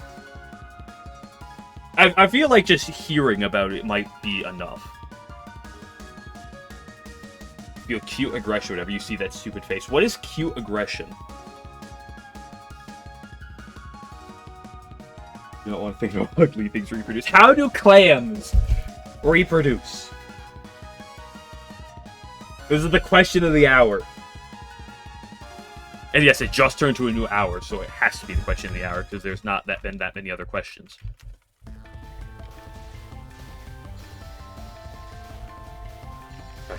I feel like just hearing about it might be enough. Feel cute aggression whenever you see that stupid face. What is cute aggression? You don't want to think about ugly things reproduce. How do clams reproduce? This is the question of the hour. And yes, it just turned to a new hour, so it has to be the question of the hour, because there's not been that many other questions.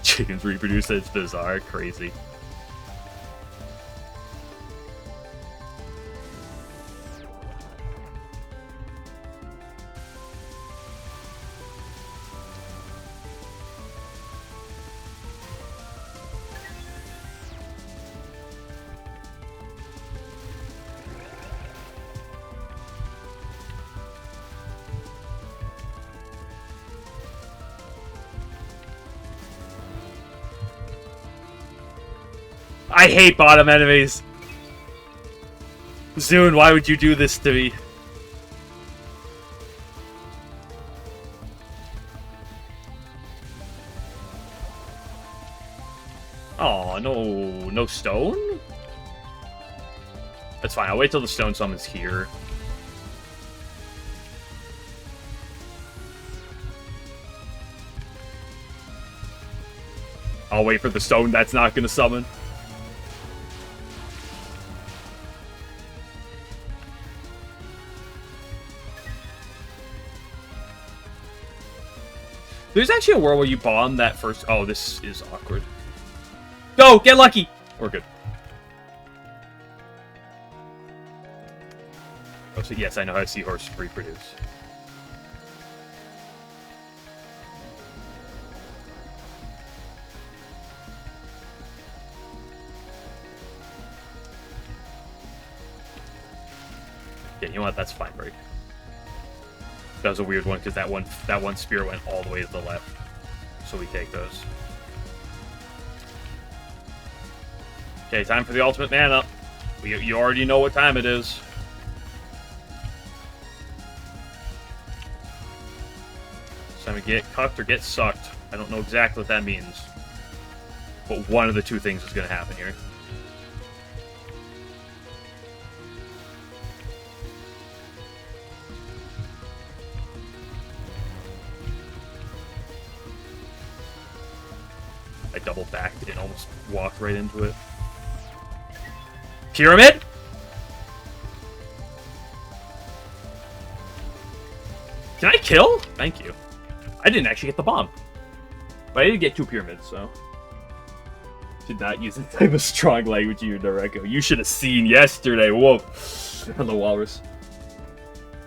Chickens reproduce, it's bizarre, crazy. I hate bottom enemies. Zune, why would you do this to me? Oh, no stone? That's fine, I'll wait till the stone summon's here. I'll wait for the stone that's not gonna summon. There's actually a world where you bomb that first... Oh, this is awkward. Go! Get lucky! We're good. Oh, so yes, I know how to see horse reproduce. Yeah, you know what? That's fine, break. That was a weird one because that one spear went all the way to the left. So we take those. Okay, time for the ultimate mana. You already know what time it is. It's time to get cucked or get sucked. I don't know exactly what that means. But one of the two things is going to happen here. I double backed and almost walked right into it. Pyramid? Can I kill? Thank you. I didn't actually get the bomb. But I did get 2 pyramids, so... Did not use the type of strong language you, Nareko. You should have seen yesterday. Whoa. On the walrus.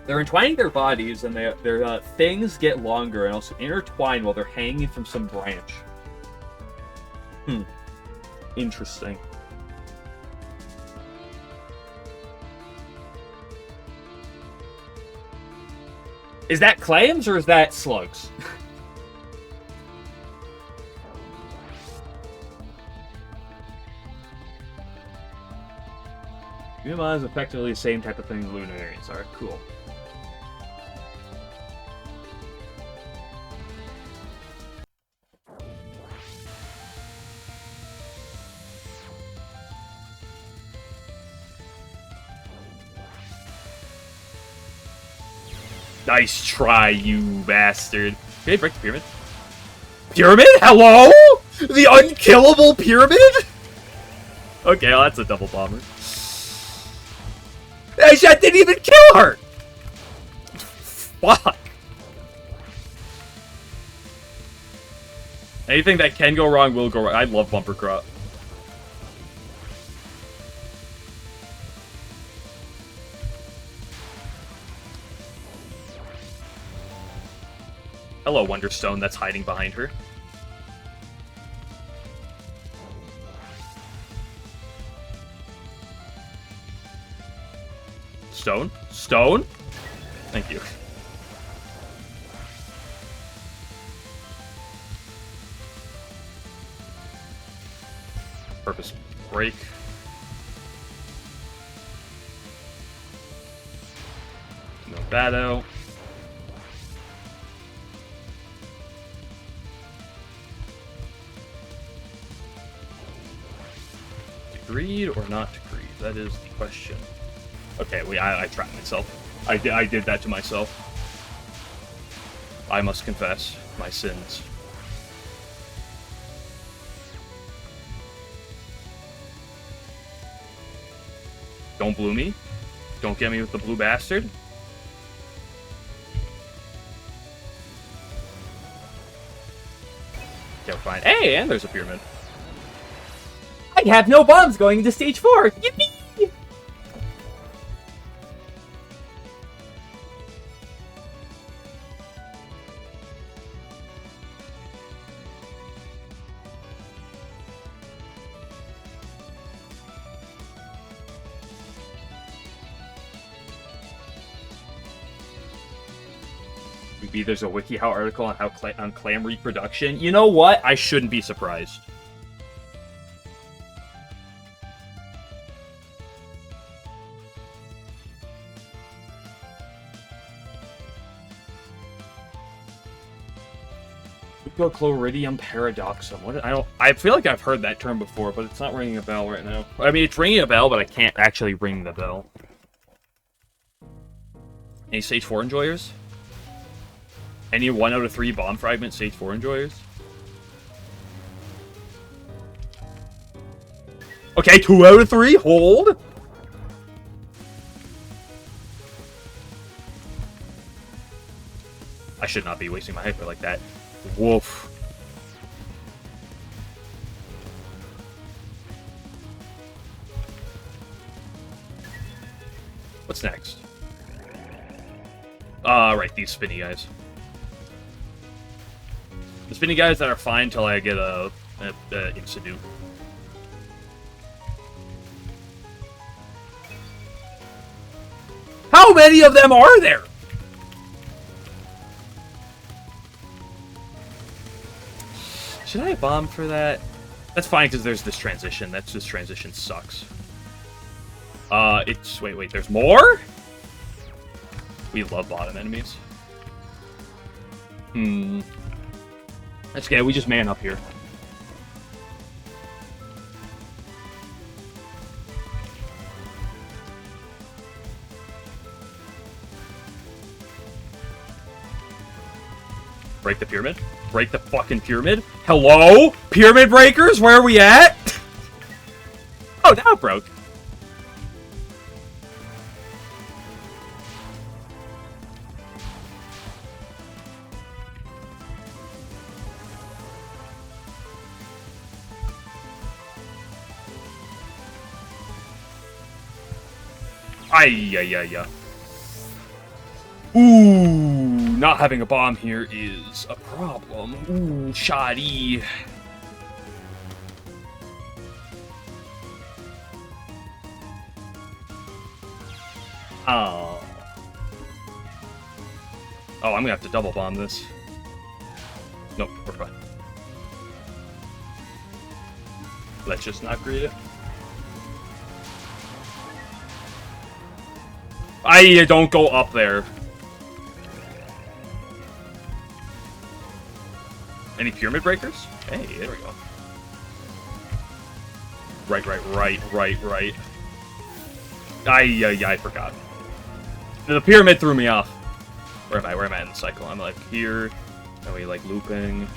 They're entwining their bodies, and their fangs get longer and also intertwine while they're hanging from some branch. Interesting. Is that clams or is that slugs? Yuma is effectively the same type of thing the Lunarians are. Cool. Nice try, you bastard. Okay, break the pyramid. Pyramid? Hello? The unkillable pyramid? Okay, well, that's a double bomber. That didn't even kill her! Fuck. Anything that can go wrong will go wrong. I love bumper crop. Hello, Wonderstone that's hiding behind her. Stone? Stone? Thank you. Purpose break. No Batto. Agreed or not agreed? That is the question. Okay, I trapped myself. I did that to myself. I must confess my sins. Don't blue me. Don't get me with the blue bastard. Okay, we're fine. Hey, and there's a pyramid. I have no bombs going into stage 4! Yippee! Maybe there's a WikiHow article on how on clam reproduction. You know what? I shouldn't be surprised. Chloridium paradoxum. What? I feel like I've heard that term before, but it's not ringing a bell right now. I mean, it's ringing a bell, but I can't actually ring the bell. Any stage 4 enjoyers? Any 1 out of 3 bomb fragment stage 4 enjoyers? Okay, 2 out of 3. Hold. I should not be wasting my hyper like that. Woof. What's next? Right, these spinny guys. The spinny guys that are fine until I get a Insidu. How many of them are there? Should I bomb for that? That's fine, because there's this transition. This transition sucks. It's... Wait, there's more? We love bottom enemies. That's okay, we just man up here. Break the pyramid? Break the fucking pyramid? Hello? Pyramid breakers? Where are we at? Oh, now it broke. Ay. Ooh, not having a bomb here is a problem. Ooh, shoddy. Oh. Oh, I'm gonna have to double bomb this. Nope, we're fine. Let's just not greet it. Don't go up there. Any pyramid breakers? Hey, there we go. Right. I forgot. The pyramid threw me off. Where am I? Where am I in the cycle? I'm like here. Are we like looping?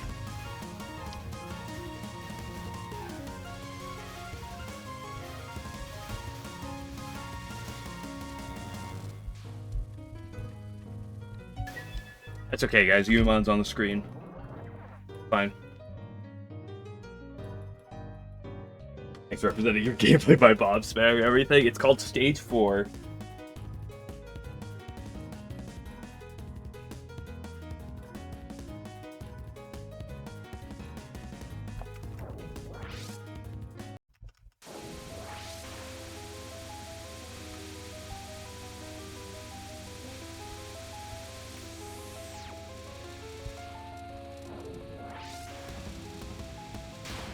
That's okay, guys. Yumon's on the screen. Fine. Thanks for representing your gameplay by Bob spamming everything. It's called Stage 4.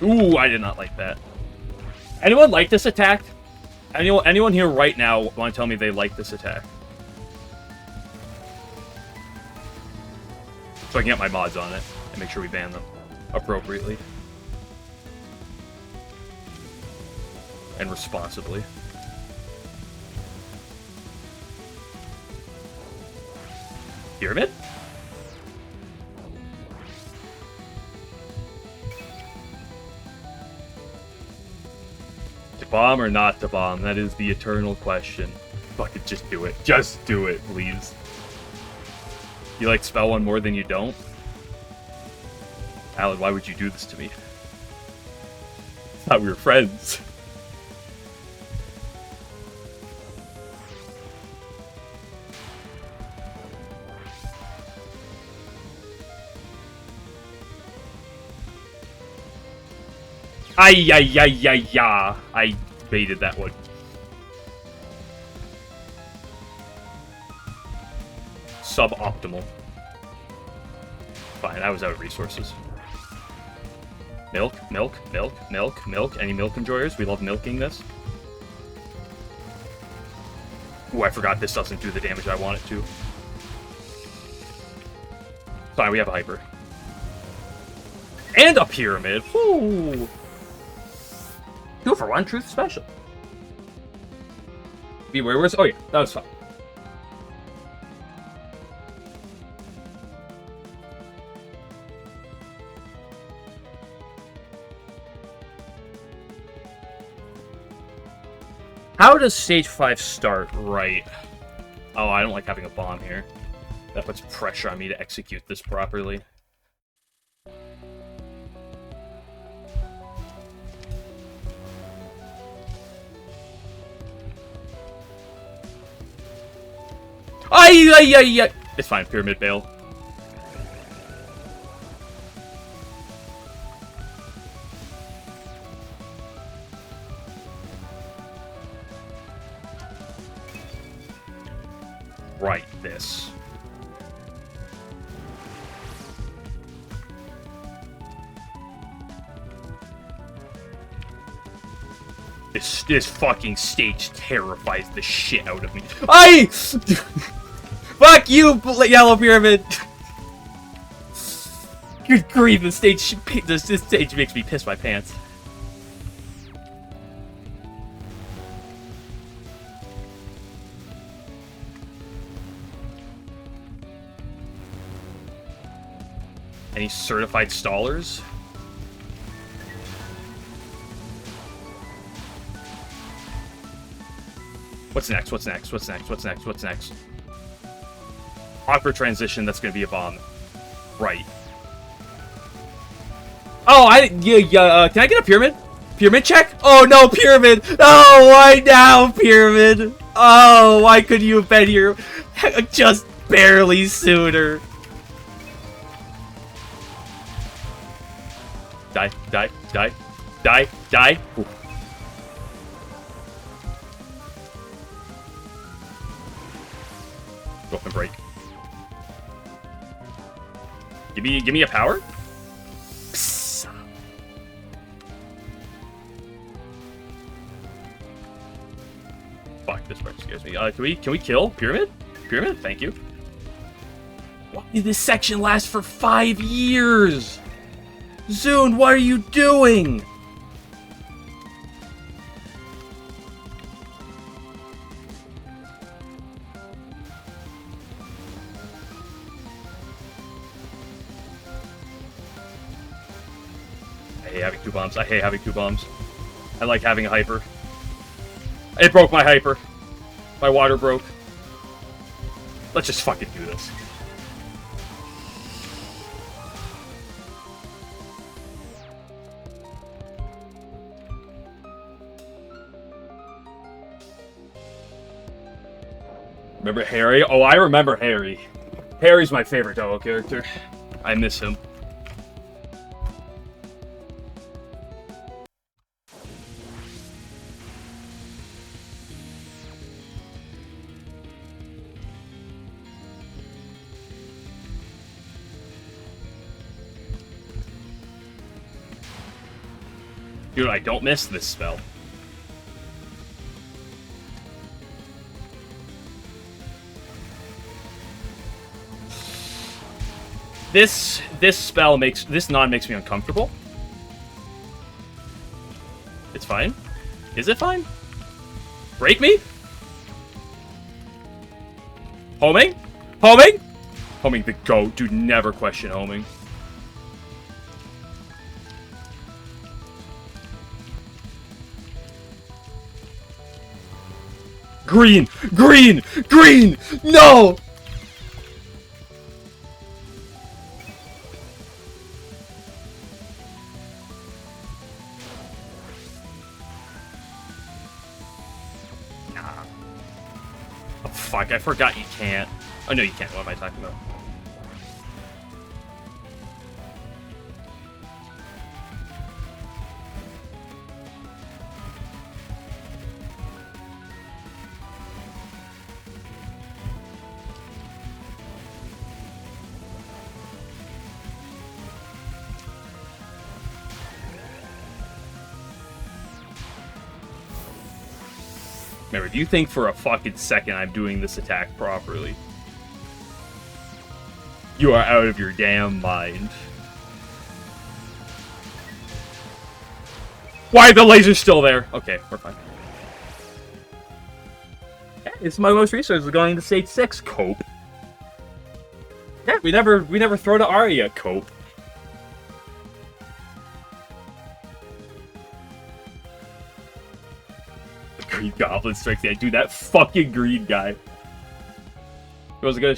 Ooh, I did not like that. Anyone like this attack? Anyone here right now want to tell me they like this attack? So I can get my mods on it and make sure we ban them appropriately. And responsibly. Pyramid? To bomb or not to bomb? That is the eternal question. Fucking just do it. Just do it, please. You like spell one more than you don't? Alan, why would you do this to me? I thought we were friends. Ay, ay, ay, ay, ay. I baited that one. Suboptimal. Fine, I was out of resources. Milk, milk, milk, milk, milk. Any milk enjoyers? We love milking this. Ooh, I forgot this doesn't do the damage I want it to. Fine, we have a hyper. And a pyramid. Woo! 2 for 1 truth special. Beware, where's... Oh yeah, that was fun. How does stage 5 start? Right. Oh, I don't like having a bomb here. That puts pressure on me to execute this properly. Ay, ay, ay, ay. It's fine, Pyramid Bail. Right, this. This fucking stage terrifies the shit out of me. Ay! Fuck you, Yellow Pyramid! Good grief, this stage makes me piss my pants. Any certified stallers? What's next? What's next? What's next? What's next? What's next? Awkward transition, that's gonna be a bomb. Right. Oh, can I get a pyramid? Pyramid check? Oh, no, pyramid! Oh, why now, pyramid? Oh, why could you have been here just barely sooner? Die, die, die, die, die. Ooh. Go up and break. Give me a power? Psst. Fuck, this part scares me. Can we kill Pyramid? Pyramid, thank you. Why did this section last for 5 years? Zune, what are you doing? I hate having 2 bombs. I hate having 2 bombs. I like having a hyper. It broke my hyper. My water broke. Let's just fucking do this. Remember Harry? Oh, I remember Harry. Harry's my favorite Touhou character. I miss him. Dude, I don't miss this spell. This spell makes this makes me uncomfortable. It's fine. Is it fine? Break me? Homing? Homing? Homing the GOAT. Dude, never question homing. Green! Green! Green! No! Oh, fuck, I forgot you can't. Oh, no, you can't. What am I talking about? Remember, do you think for a fucking second I'm doing this attack properly? You are out of your damn mind. Why are the lasers still there? Okay, we're fine. Yeah, it's my most resources going to stage 6, Cope. Yeah, we never throw to Arya, Cope. Green Goblin strikes. Yeah, dude, that fucking green guy. Was it gonna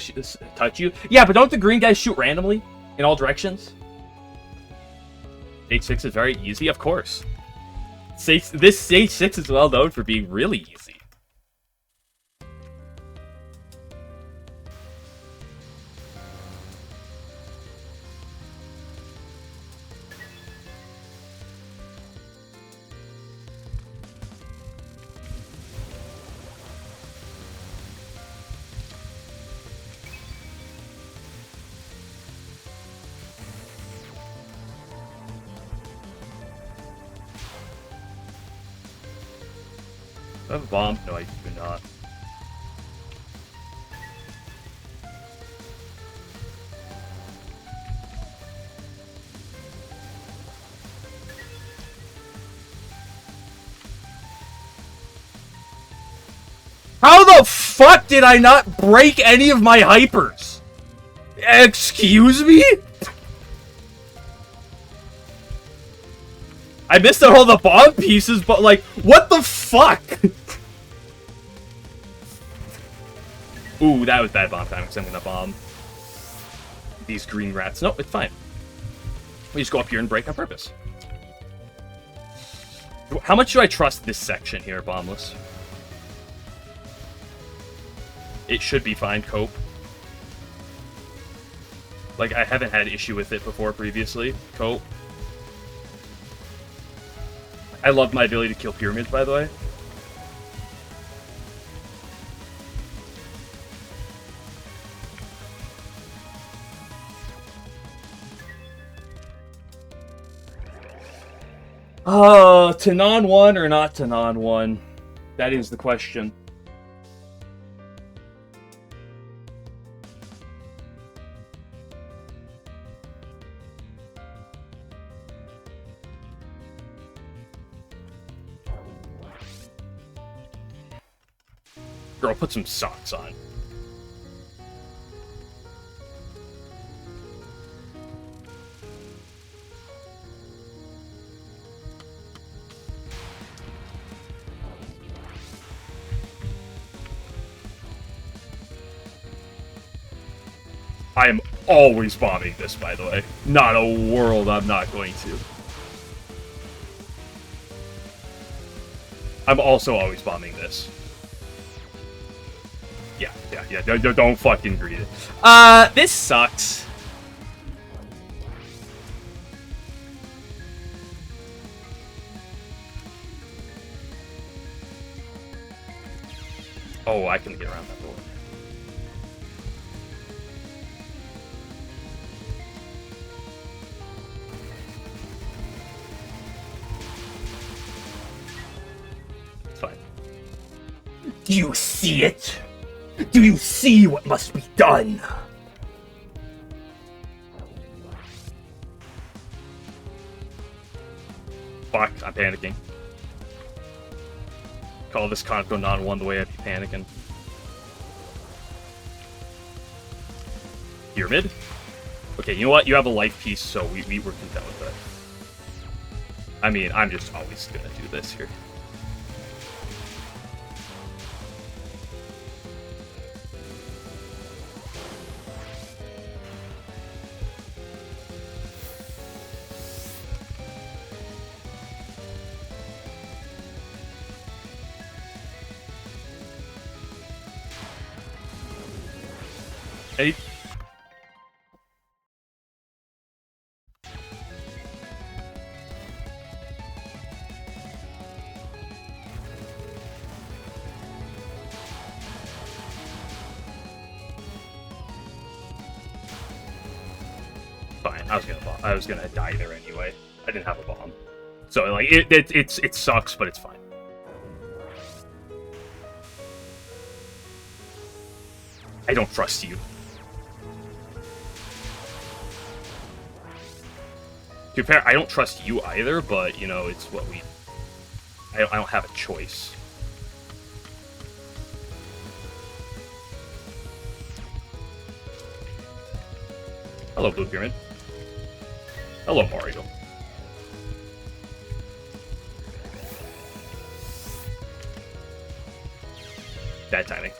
touch you? Yeah, but don't the green guys shoot randomly in all directions? Stage 6 is very easy, of course. This stage 6 is well known for being really easy. Do I have a bomb? No, I do not. How the fuck did I not break any of my hypers? Excuse me? I missed out all the bomb pieces, but like, what the fuck? Ooh, that was bad bomb time, because I'm gonna bomb these green rats. No, it's fine. We just go up here and break on purpose. How much do I trust this section here, Bombless? It should be fine, Cope. Like, I haven't had issue with it before previously, Cope. I love my ability to kill pyramids, by the way. To non-1 or not to non-1? That is the question. Girl, put some socks on. I am always bombing this, by the way. Not a world I'm not going to. I'm also always bombing this. Yeah. Don't fucking greet it. This sucks. Oh, I can get around that door. It's fine. Do you see it? Do you see what must be done? Fuck, I'm panicking. Call this Konko non-1 the way I'd be panicking. Pyramid? Okay, you know what? You have a life piece, so we were content with that. I mean, I'm just always gonna do this here. Hey. Fine, I was gonna die there anyway. I didn't have a bomb, so like it sucks, but it's fine. I don't trust you. To be fair, I don't trust you either, but, you know, it's what we... I don't have a choice. Hello, Blue Pyramid. Hello, Mario. Bad timing.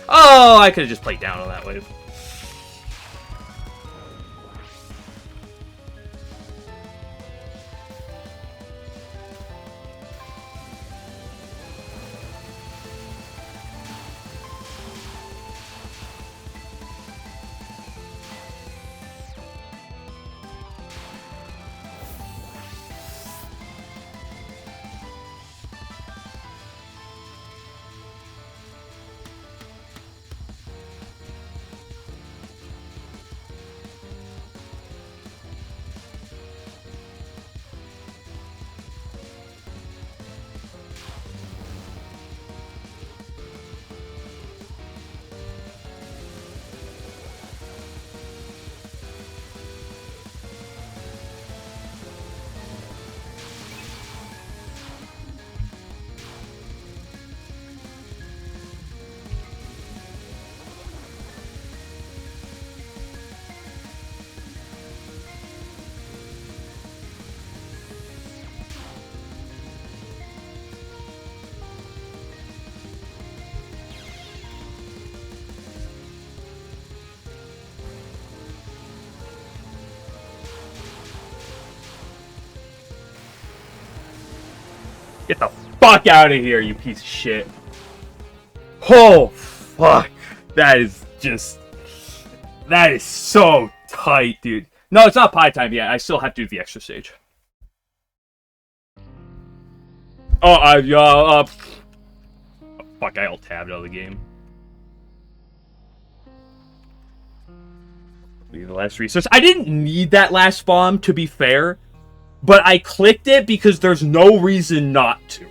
Oh, I could have just played down on that wave. Get the fuck out of here, you piece of shit. Oh, fuck. That is just... That is so tight, dude. No, it's not pie time yet. I still have to do the extra stage. Oh, fuck, I alt-tabbed out of the game. The last resource. I didn't need that last bomb, to be fair. But I clicked it because there's no reason not to.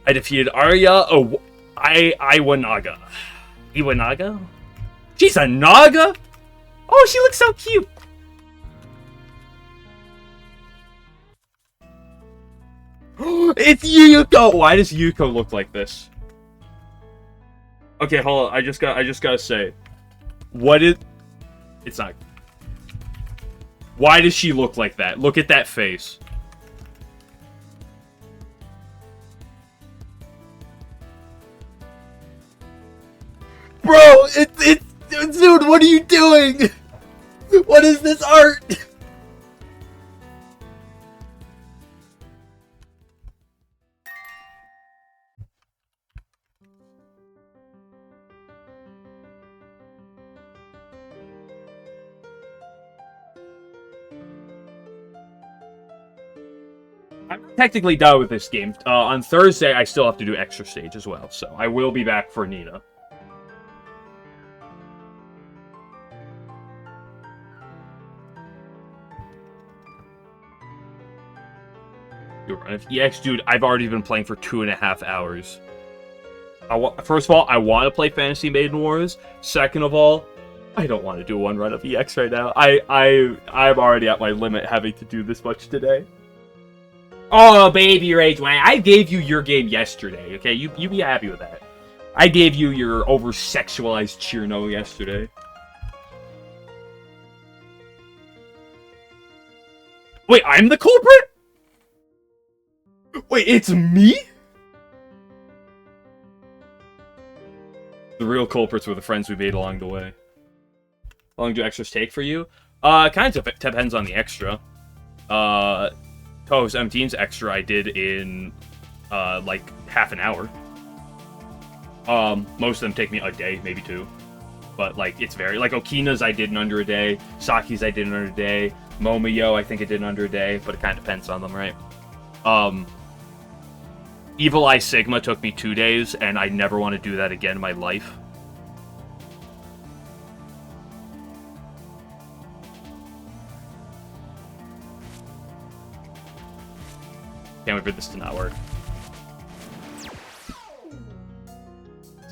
I defeated Arya Iwanaga. Iwanaga? She's a Naga? Oh, she looks so cute. It's Yuko! Why does Yuko look like this? Okay, hold on. I just gotta say. What is... It's not... Why does she look like that? Look at that face. Bro, it's dude, what are you doing? What is this art? I'm technically done with this game. On Thursday, I still have to do extra stage as well, so I will be back for Nina. EX, dude, I've already been playing for 2.5 hours. First of all, I want to play Fantasy Maiden Wars. Second of all, I don't want to do one run of EX right now. I'm already at my limit having to do this much today. Oh, baby rage, man! I gave you your game yesterday. Okay, you be happy with that. I gave you your over-sexualized Cheerno yesterday. Wait, I'm the culprit? Wait, it's me? The real culprits were the friends we made along the way. How long do extras take for you? Kind of depends on the extra. Touhou 17's extra I did in, like, half an hour. Most of them take me a day, maybe 2. But, like, it's very... Like, Okina's I did in under a day. Saki's I did in under a day. Momoyo I think I did in under a day. But it kind of depends on them, right? Evil Eye Sigma took me 2 days, and I never want to do that again in my life. Can't wait for this to not work.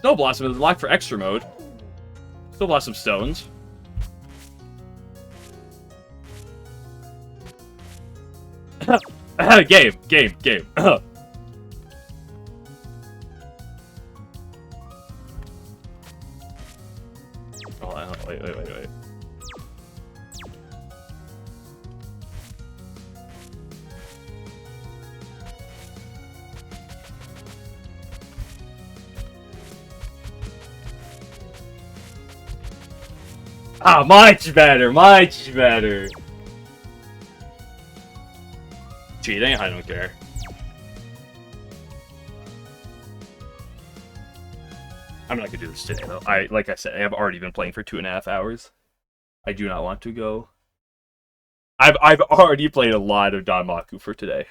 Snow Blossom is locked for extra mode. Snow Blossom stones. Game. Wait. Ah, much better. Cheating? I don't care. I'm not gonna do this today, though. Like I said, I have already been playing for 2.5 hours. I do not want to go. I've already played a lot of Danmaku for today.